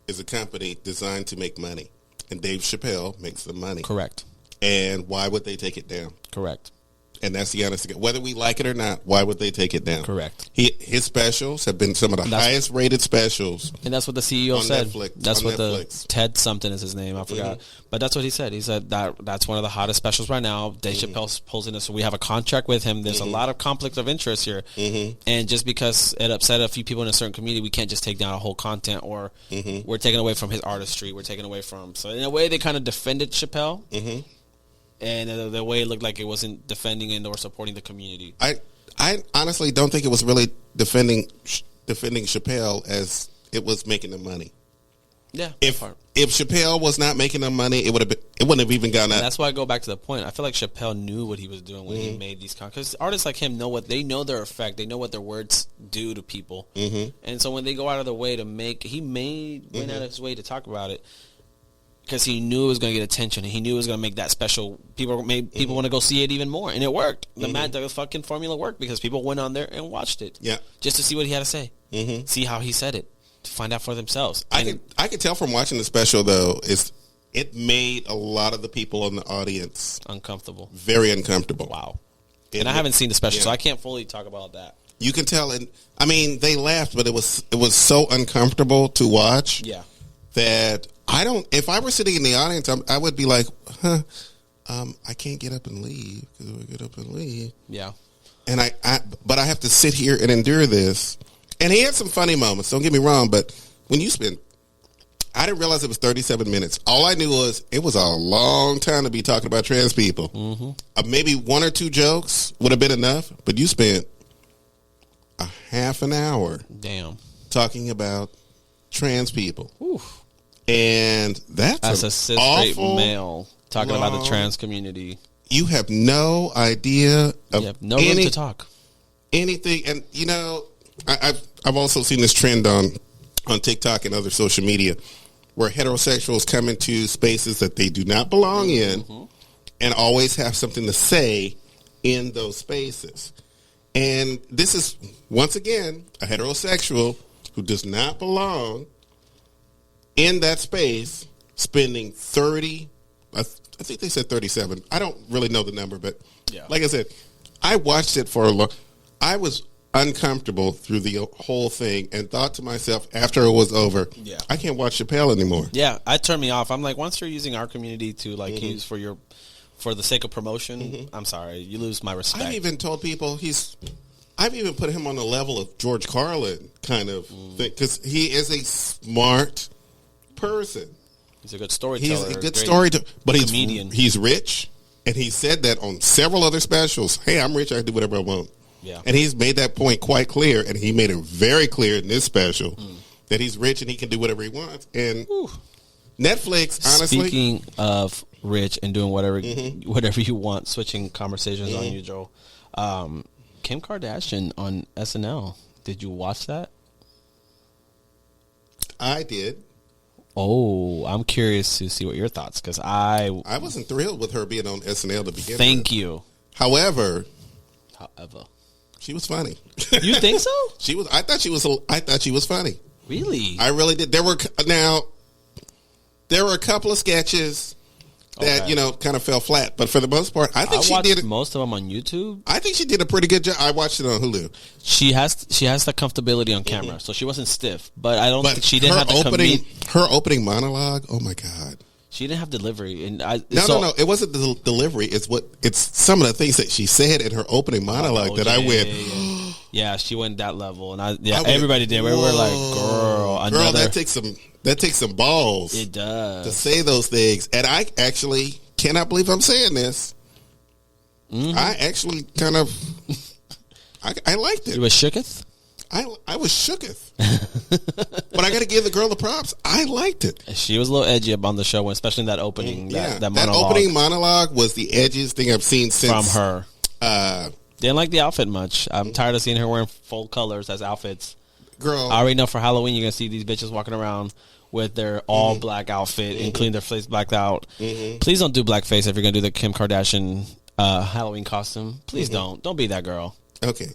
is a company designed to make money, and Dave Chappelle makes the money. Correct. And why would they take it down? Correct. And that's the honest. Whether we like it or not, why would they take it down? Correct. His specials have been some of the highest rated specials. And that's what the CEO on said. Netflix, that's on what Netflix. the Ted something is his name. I forgot. But that's what he said. He said that's one of the hottest specials right now. Dave Chappelle's pulls in this. So we have a contract with him. There's a lot of conflict of interest here. And just because it upset a few people in a certain community, we can't just take down a whole content or we're taking away from his artistry. We're taking away from... So in a way, they kind of defended Chappelle. And the way it looked like it wasn't defending and or supporting the community. I honestly don't think it was really defending Chappelle as it was making the money. Yeah. If Chappelle was not making the money, it wouldn't have even gone up. That's why I go back to the point. I feel like Chappelle knew what he was doing when he made these comments. Because artists like him know their effect. They know what their words do to people. And so when they go out of their way to make, went out of his way to talk about it. Because he knew it was going to get attention, and he knew it was going to make that special. People want to go see it even more, and it worked. The fucking formula worked because people went on there and watched it, just to see what he had to say, see how he said it, to find out for themselves. I could tell from watching the special though, it made a lot of the people in the audience uncomfortable, very uncomfortable. Wow. And I haven't seen the special, so I can't fully talk about that. You can tell, and I mean, they laughed, but it was so uncomfortable to watch. Yeah. That if I were sitting in the audience, I would be like, I can't get up and leave because we get up and leave. Yeah. And but I have to sit here and endure this. And he had some funny moments. Don't get me wrong, but when you I didn't realize it was 37 minutes. All I knew was it was a long time to be talking about trans people. Maybe one or two jokes would have been enough, but you spent a half an hour, talking about trans people. Oof. And that's a cis straight male talking about the trans community. You have no idea of you have no room to talk anything. And you know, I've also seen this trend on TikTok and other social media where heterosexuals come into spaces that they do not belong in and always have something to say in those spaces. And this is once again a heterosexual who does not belong in that space, spending 30, I think they said 37. I don't really know the number, but like I said, I watched it for a long. I was uncomfortable through the whole thing and thought to myself after it was over, I can't watch Chappelle anymore. Yeah, it turned me off. I'm like, once you're using our community to like use for the sake of promotion, I'm sorry, you lose my respect. I've even told people I've even put him on the level of George Carlin kind of thing because he is a smart person. He's a good storyteller. He's a good storyteller, but comedian. He's rich, and he said that on several other specials. Hey, I'm rich. I can do whatever I want. Yeah, and he's made that point quite clear, and he made it very clear in this special that he's rich and he can do whatever he wants. And Netflix, honestly, speaking of rich and doing whatever you want. Switching conversations on you, Joel. Kim Kardashian on SNL. Did you watch that? I did. Oh, I'm curious to see what your thoughts, because I wasn't thrilled with her being on SNL to begin with. Thank you. However, she was funny. You think so? I thought she was funny. Really? I really did. There were a couple of sketches that kind of fell flat, but for the most part, I think she did most of them on YouTube. I think she did a pretty good job. I watched it on Hulu. She has the comfortability on camera, so she wasn't stiff. But I don't think she didn't have the her opening monologue. Oh my god, she didn't have delivery. And no, it wasn't the delivery. It's some of the things that she said in her opening monologue that I went. Yeah, she went that level, and everybody did. We were like, girl, that takes some balls. It does to say those things, and I actually cannot believe I'm saying this. I actually kind of, I liked it. You was shooketh? I was shooketh, but I got to give the girl the props. I liked it. She was a little edgy up on the show, especially in that opening. That monologue. That opening monologue was the edgiest thing I've seen since from her. Didn't like the outfit much. I'm tired of seeing her wearing full colors as outfits. Girl, I already know for Halloween you're gonna see these bitches walking around with their all black outfit, including their face blacked out. Please don't do blackface if you're gonna do the Kim Kardashian Halloween costume. Please don't be that girl. Okay.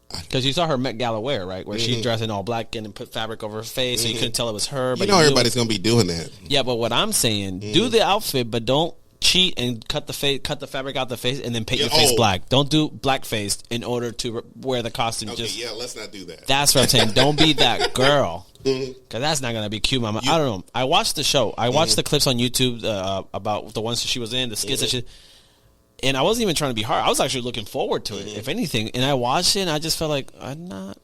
Because you saw her Met Gala wear, right? Where she dressed in all black and put fabric over her face, so you couldn't tell it was her. But everybody's going to be doing that. Yeah, but what I'm saying, do the outfit, but don't cheat and cut the fabric out the face, and then paint your face black. Don't do blackface in order to wear the costume. Okay, let's not do that. That's what I'm saying. Don't be that girl. Because that's not going to be cute, mama. I don't know. I watched the show. I watched the clips on YouTube about the ones that she was in, the skits that she... And I wasn't even trying to be hard. I was actually looking forward to it, if anything. And I watched it, and I just felt like I'm not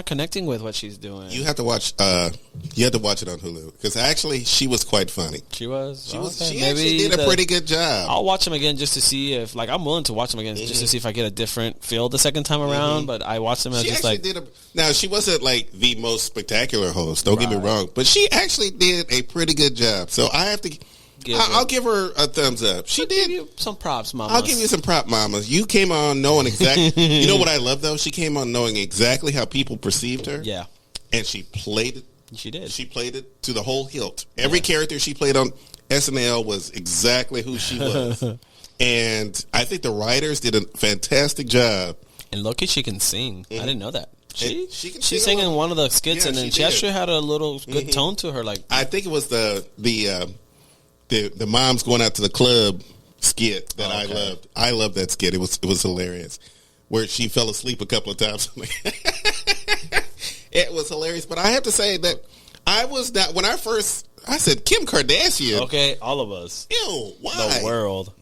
connecting with what she's doing. You have to watch. You have to watch it on Hulu, because actually she was quite funny. She was. She actually did a pretty good job. I'll watch them again just to see if, like, I'm willing to watch them again just to see if I get a different feel the second time around. But I watched them and now she wasn't like the most spectacular host. Don't get me wrong, but she actually did a pretty good job. So I have to. I'll give her a thumbs up. She did. Give you some props, mama. I'll give you some prop, mamas. You came on knowing exactly. You know what I love though? She came on knowing exactly how people perceived her. Yeah, and she played it. She did. She played it to the whole hilt. Every character she played on SNL was exactly who she was, and I think the writers did a fantastic job. And look, she can sing. I didn't know that. She sang in one of the skits, and then she actually had a little good tone to her. Like, I think it was the mom's going out to the club skit that I loved. I loved that skit. It was hilarious. Where she fell asleep a couple of times. It was hilarious. But I have to say that I was not, when I said Kim Kardashian. Okay, all of us. Ew, why? The world.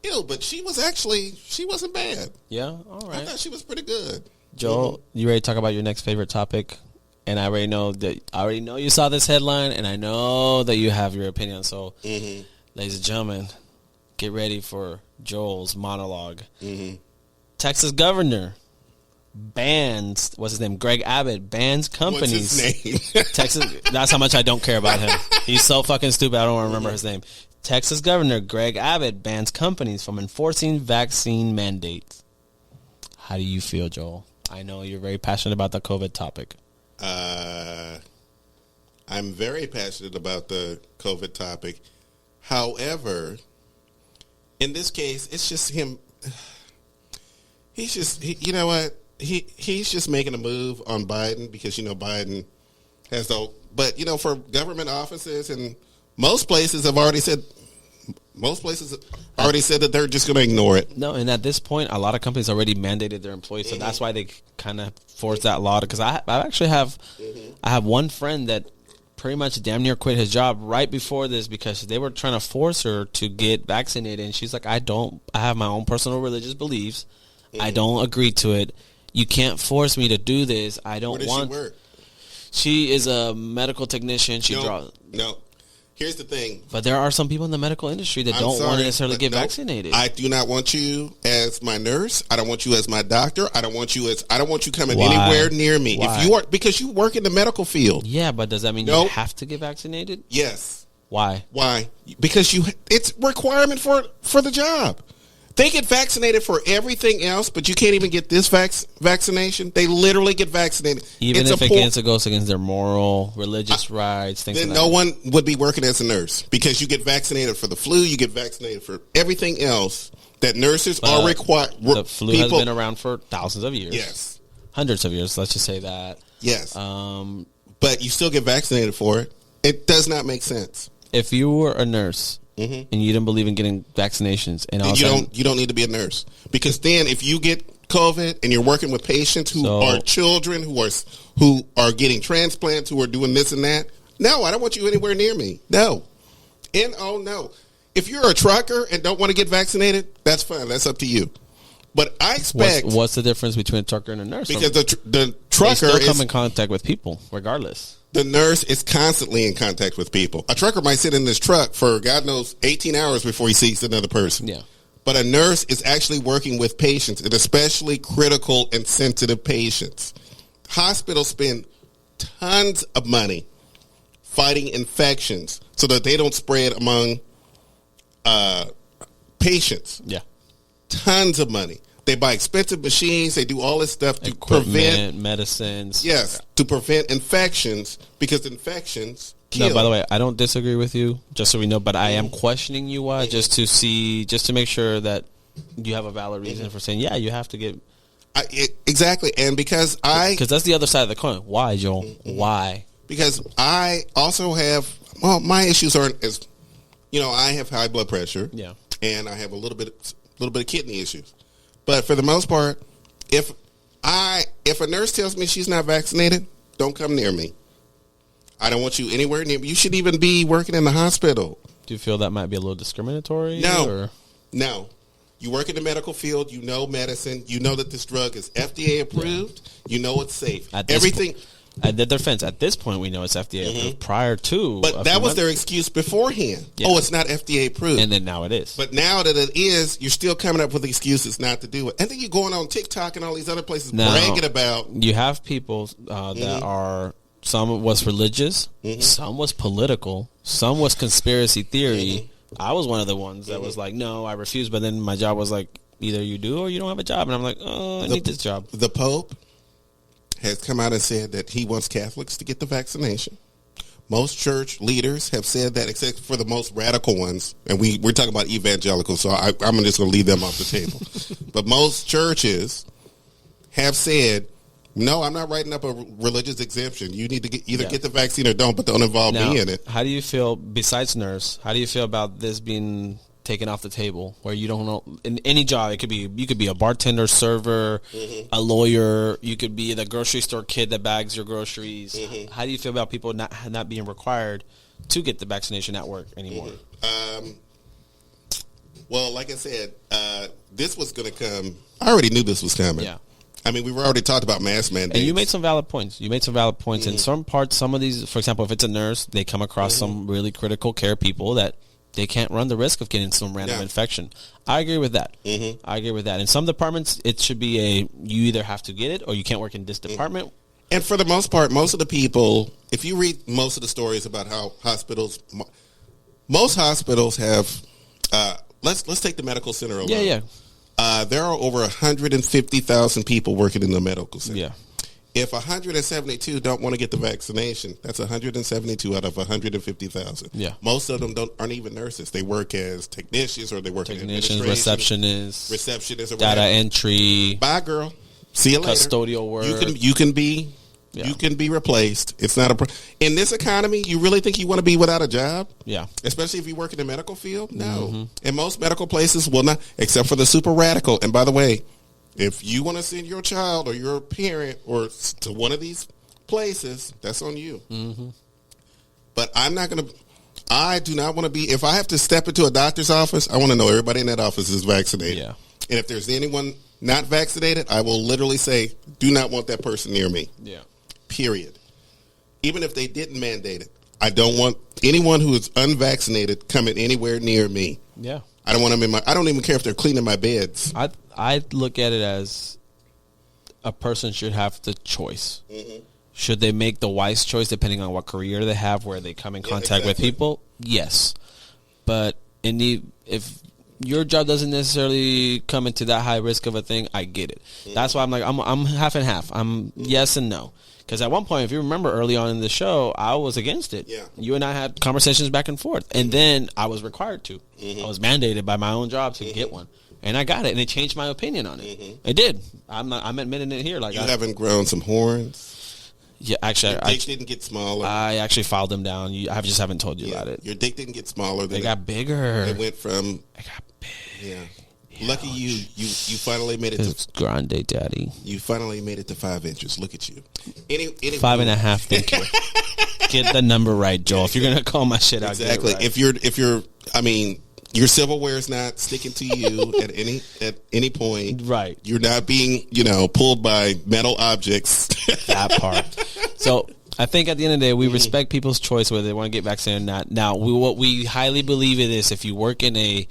Ew, but she wasn't bad. Yeah, all right. I thought she was pretty good. Joel, you ready to talk about your next favorite topic? And I already know you saw this headline, and I know that you have your opinion. So, ladies and gentlemen, get ready for Joel's monologue. Texas governor bans, what's his name? Greg Abbott bans companies. What's his name? Texas. That's how much I don't care about him. He's so fucking stupid. I don't remember his name. Texas governor Greg Abbott bans companies from enforcing vaccine mandates. How do you feel, Joel? I know you're very passionate about the COVID topic. I'm very passionate about the COVID topic. However, in this case, it's just him. You know what? He's just making a move on Biden because, Biden has but, for government offices and most places have already said that they're just going to ignore it. No, and at this point, a lot of companies already mandated their employees, so that's why they kind of forced that law. Because I actually have, I have one friend that pretty much damn near quit his job right before this because they were trying to force her to get vaccinated, and she's like, I have my own personal religious beliefs. I don't agree to it. You can't force me to do this. I don't want. Where does she work? She is a medical technician. No. Here's the thing. But there are some people in the medical industry that don't want to necessarily get vaccinated. I do not want you as my nurse. I don't want you as my doctor. I don't want you coming anywhere near me. Why? If you are, because you work in the medical field. Yeah, but does that mean you have to get vaccinated? Yes. Why? Why? Because it's requirement for the job. They get vaccinated for everything else, but you can't even get this vaccination. They literally get vaccinated. Even if it goes against their moral, religious rights, things then like that. no one would be working as a nurse because you get vaccinated for the flu, you get vaccinated for everything else that nurses are required. The flu has been around for thousands of years. Yes. Hundreds of years, let's just say that. Yes. But you still get vaccinated for it. It does not make sense. If you were a nurse and you didn't believe in getting vaccinations, and all you don't need to be a nurse, because then if you get COVID and you're working with patients who are children who are getting transplants, who are doing this and that, no, I don't want you anywhere near me. No, no. If you're a trucker and don't want to get vaccinated, that's fine. That's up to you. But I expect what's the difference between a trucker and a nurse? Because the trucker still come in contact with people, regardless. The nurse is constantly in contact with people. A trucker might sit in this truck for, God knows, 18 hours before he sees another person. Yeah. But a nurse is actually working with patients, and especially critical and sensitive patients. Hospitals spend tons of money fighting infections so that they don't spread among patients. Yeah. Tons of money. They buy expensive machines. They do all this stuff to prevent medicines. Yes, to prevent infections, because infections kill. No, by the way, I don't disagree with you, just so we know, but I am questioning you why, just to make sure that you have a valid reason for saying, yeah, you have to get... Exactly, and because that's the other side of the coin. Why, Joel? Why? Because I also have... Well, my issues aren't as... I have high blood pressure. Yeah. And I have a little bit of kidney issues. But for the most part, if a nurse tells me she's not vaccinated, don't come near me. I don't want you anywhere near me. You should even be working in the hospital. Do you feel that might be a little discriminatory? No. No. You work in the medical field. You know medicine. You know that this drug is FDA approved. Yeah. You know it's safe. Everything... At their defense, at this point, we know it's FDA approved. Prior to... But that was their excuse beforehand. Yeah. Oh, it's not FDA approved. And then now it is. But now that it is, you're still coming up with excuses not to do it. And then you're going on TikTok and all these other places bragging about... You have people that are... Some was religious. Some was political. Some was conspiracy theory. I was one of the ones that was like, no, I refuse. But then my job was like, either you do or you don't have a job. And I'm like, oh, I need this job. The Pope has come out and said that he wants Catholics to get the vaccination. Most church leaders have said that, except for the most radical ones. And we're talking about evangelicals, so I'm just going to leave them off the table. But most churches have said, no, I'm not writing up a religious exemption. You need to get the vaccine or don't, but don't involve me in it. How do you feel, besides nurse, how do you feel about this being taken off the table, where you don't know, in any job, you could be a bartender, server, a lawyer, you could be the grocery store kid that bags your groceries. How do you feel about people not being required to get the vaccination at work anymore? Well, like I said, this was going to come. I already knew this was coming. Yeah. I mean, we've already talked about mask mandates. And you made some valid points. In some parts, some of these, for example, if it's a nurse, they come across some really critical care people that they can't run the risk of getting some random infection. I agree with that. I agree with that. In some departments, it should be you either have to get it or you can't work in this department. And for the most part, most of the people, if you read most of the stories about how most hospitals have, let's take the medical center alone. Yeah. There are over 150,000 people working in the medical center. Yeah. If 172 don't want to get the vaccination, that's 172 out of 150,000. Yeah. Most of them aren't even nurses. They work as technicians, or they work in administration, receptionists, or data entry. Bye, girl. See you later. Custodial work. You can be replaced. It's not in this economy. You really think you want to be without a job? Yeah. Especially if you work in the medical field? No. And most medical places will not, except for the super radical. And by the way, if you want to send your child or your parent or to one of these places, that's on you. But I do not want to be, if I have to step into a doctor's office, I want to know everybody in that office is vaccinated. Yeah. And if there's anyone not vaccinated, I will literally say, do not want that person near me. Yeah. Period. Even if they didn't mandate it, I don't want anyone who is unvaccinated coming anywhere near me. Yeah. I don't want them I don't even care if they're cleaning my beds. I look at it as a person should have the choice. Should they make the wise choice depending on what career they have, where they come in contact with people? Yes. But if your job doesn't necessarily come into that high risk of a thing, I get it. That's why I'm half and half. I'm yes and no. Because at one point, if you remember early on in the show, I was against it. Yeah. You and I had conversations back and forth. And then I was required to. I was mandated by my own job to get one. And I got it. And it changed my opinion on it. It did. I'm admitting it here. Like you haven't grown some horns? Yeah, actually, your dick didn't get smaller. I actually filed them down. I just haven't told you about it. Your dick didn't get smaller. They got bigger. It went from. It got big. Yeah. Lucky you finally made it to grande, daddy. You finally made it to 5 inches. Look at you. Anyway, 5.5. Thank you. Get the number right, Joel. If you're gonna call my shit out, exactly. Get it right. If you're, I mean, your silverware is not sticking to you at any point. Right. You're not being pulled by metal objects. That part. So I think at the end of the day, we respect people's choice whether they want to get vaccinated or not. Now, what we highly believe in is if you work in a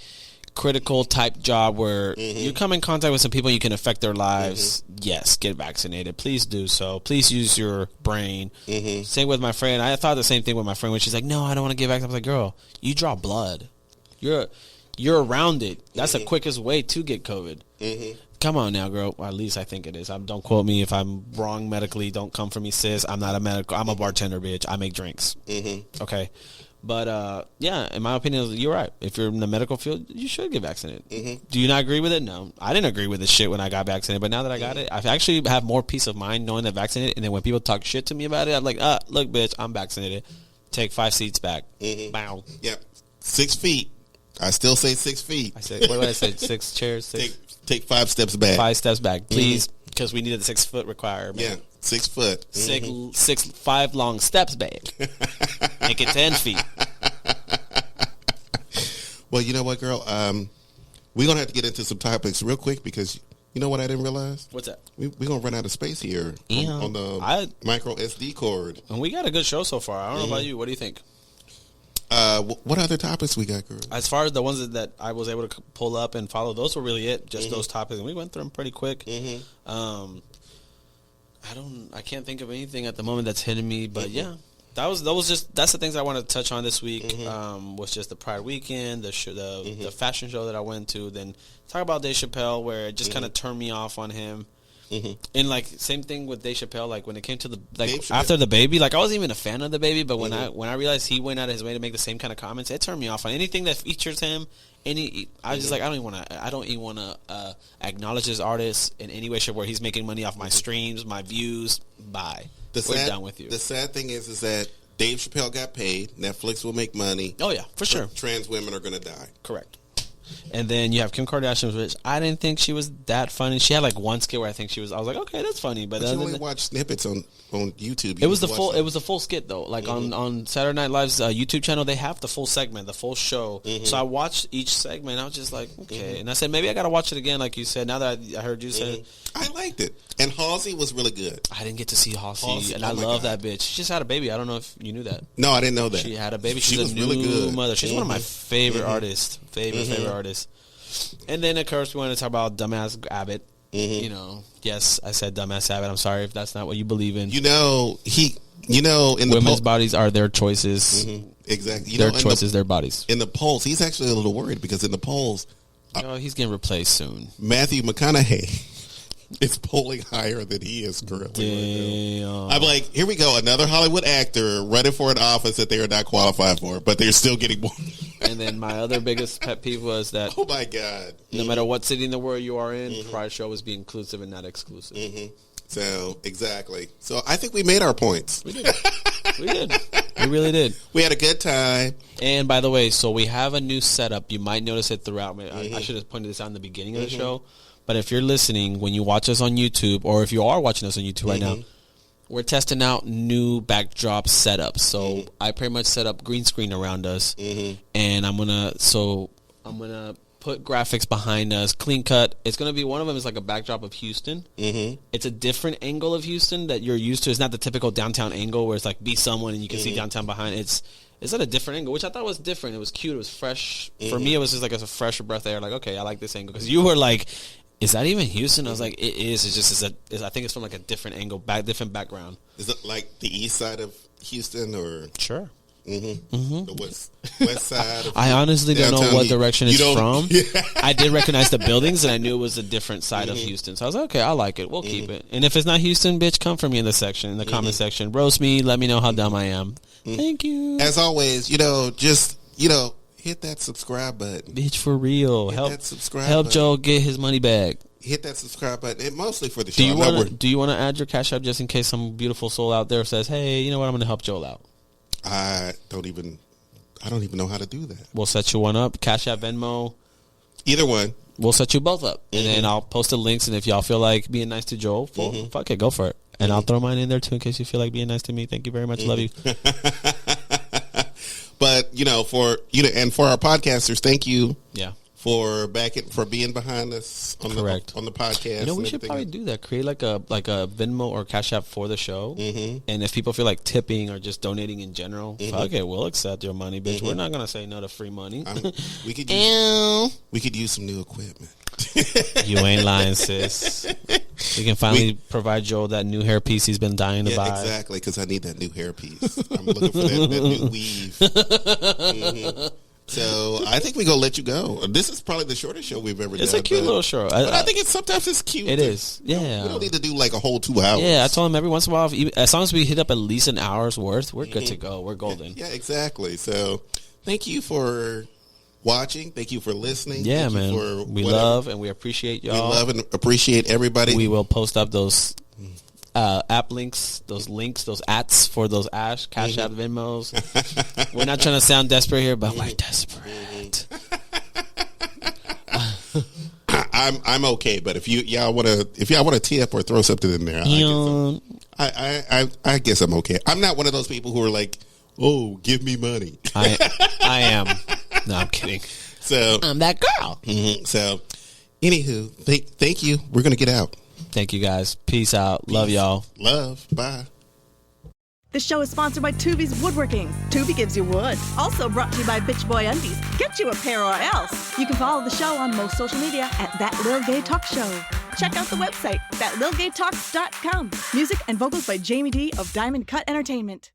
critical type job where you come in contact with some people, you can affect their lives. Yes, get vaccinated. Please do so. Please use your brain. Same with my friend. I thought the same thing with my friend when she's like, "No, I don't want to get vaccinated." I was like, "Girl, you draw blood. You're around it. That's the quickest way to get COVID." Come on now, girl. Well, at least I think it is. Don't quote me if I'm wrong medically. Don't come for me, sis. I'm not a medical. I'm a bartender, bitch. I make drinks. Okay. But, yeah, in my opinion, you're right. If you're in the medical field, you should get vaccinated. Do you not agree with it? No. I didn't agree with this shit when I got vaccinated. But now that I got it, I actually have more peace of mind knowing that I'm vaccinated. And then when people talk shit to me about it, I'm like, look, bitch, I'm vaccinated. Take 5 seats back. Bow. Yep. 6 feet. I still say 6 feet. I said, what did I say? 6 chairs? Take 5 steps back. 5 steps back, please, because we needed the 6 foot requirement. Yeah, 6 foot. 5 long steps back. Make it 10 feet. Well, you know what, girl? We're going to have to get into some topics real quick because you know what I didn't realize? What's that? We're going to run out of space here on the micro SD cord. And we got a good show so far. I don't know about you. What do you think? What other topics we got, girl? As far as the ones that I was able to pull up and follow, those were really it. Just those topics, and we went through them pretty quick. I can't think of anything at the moment that's hitting me, but yeah, that's the things I want to touch on this week. Was just the Pride weekend, the fashion show that I went to, then talk about Dave Chappelle, where it just kind of turned me off on him. And like same thing with Dave Chappelle, like when it came to after the baby, like I wasn't even a fan of the baby, but when I realized he went out of his way to make the same kind of comments, it turned me off on anything that features him. I was just like, I don't even want to acknowledge this artist in any way, shape, where he's making money off my streams, my views. Bye. We're done with you. The sad thing is that Dave Chappelle got paid. Netflix will make money. Oh yeah, for sure. Trans women are going to die. Correct. And then you have Kim Kardashian, which I didn't think she was that funny. She had like one skit where I was like, okay, that's funny. But you only watch snippets on YouTube. It was the full skit though. Like on Saturday Night Live's YouTube channel, they have the full segment, the full show. So I watched each segment. I was just like, okay. And I said, maybe I got to watch it again, like you said. Now that I heard you say it. I liked it. And Halsey was really good. I didn't get to see Halsey and I love that bitch. She just had a baby. I don't know if you knew that. No, I didn't know that. She had a baby. She's was a new really good. mother. She's one of my favorite artists. Favorite artists. And then, of course, we want to talk about Dumbass Abbott. Yes, I said Dumbass Abbott. I'm sorry if that's not what you believe in. In the women's bodies are their choices. Exactly. Their choices, their bodies. In the polls, he's actually a little worried because in the polls, he's getting replaced soon. Matthew McConaughey is polling higher than he is currently. Damn. I'm like, here we go, another Hollywood actor running for an office that they are not qualified for, but they're still getting more. And then my other biggest pet peeve was that, oh my God, no matter what city in the world you are in, Pride show was be inclusive and not exclusive. So exactly. So I think we made our points. We did. We really did. We had a good time. And by the way, so we have a new setup. You might notice it throughout. I should have pointed this out in the beginning of the show. But if you're listening, when you watch us on YouTube, or if you are watching us on YouTube right now, we're testing out new backdrop setups. So I pretty much set up green screen around us, and I'm gonna put graphics behind us, clean cut. It's gonna be one of them is like a backdrop of Houston. It's a different angle of Houston that you're used to. It's not the typical downtown angle where it's like be someone and you can see downtown behind. It's at a different angle, which I thought was different. It was cute. It was fresh. For me, it was just like a fresh breath of air. Like, okay, I like this angle because you were like is that even Houston? I was like, it is. It's just I think it's from like a different angle, different background. Is it like the east side of Houston or? Sure. The west side. I honestly don't know what direction it's from. Yeah. I did recognize the buildings, and I knew it was a different side of Houston. So I was like, okay, I like it. We'll keep it. And if it's not Houston, bitch, come for me in the comment section. Roast me. Let me know how dumb I am. Thank you. As always, just hit that subscribe button. Bitch, for real. That subscribe help button. Joe get his money back. Hit that subscribe button. And mostly for the show. Do you want to add your Cash App just in case some beautiful soul out there says, hey, you know what? I'm going to help Joel out. I don't even know how to do that. We'll set you one up. Cash App, Venmo. Either one. We'll set you both up. And then I'll post the links. And if y'all feel like being nice to Joel, fuck it, go for it. And I'll throw mine in there too in case you feel like being nice to me. Thank you very much. Love you. But, for our podcasters, thank you. Yeah. For being behind us on the podcast. We should probably do that. Create like a Venmo or Cash App for the show. And if people feel like tipping or just donating in general, fuck it, we'll accept your money, bitch. We're not gonna say no to free money. We could use some new equipment. You ain't lying, sis. We can finally provide Joel that new hairpiece he's been dying to buy. Exactly, because I need that new hairpiece. I'm looking for that new weave. So I think we're going to let you go. This is probably the shortest show we've ever done. It's a cute little show. But I think sometimes it's cute. It is. Yeah. We don't need to do like a whole 2 hours. Yeah, I told him every once in a while, as long as we hit up at least an hour's worth, we're good to go. We're golden. Yeah, exactly. So thank you for watching. Thank you for listening. Yeah, thank man. We love and we appreciate y'all. We love and appreciate everybody. We will post up those app links, those ats for those Cash App, Venmos. We're not trying to sound desperate here, but we're desperate. I'm okay, but if y'all want to tip or throw something in there, I guess I'm okay. I'm not one of those people who are like, oh, give me money. I am. No, I'm kidding. So I'm that girl. So, anywho, thank you. We're gonna get out. Thank you guys. Peace out. Love y'all. Love. Bye. This show is sponsored by Tubi's Woodworking. Tubi gives you wood. Also brought to you by Bitch Boy Undies. Get you a pair or else. You can follow the show on most social media at That Lil Gay Talk Show. Check out the website, thatlilgaytalks.com. Music and vocals by Jamie D of Diamond Cut Entertainment.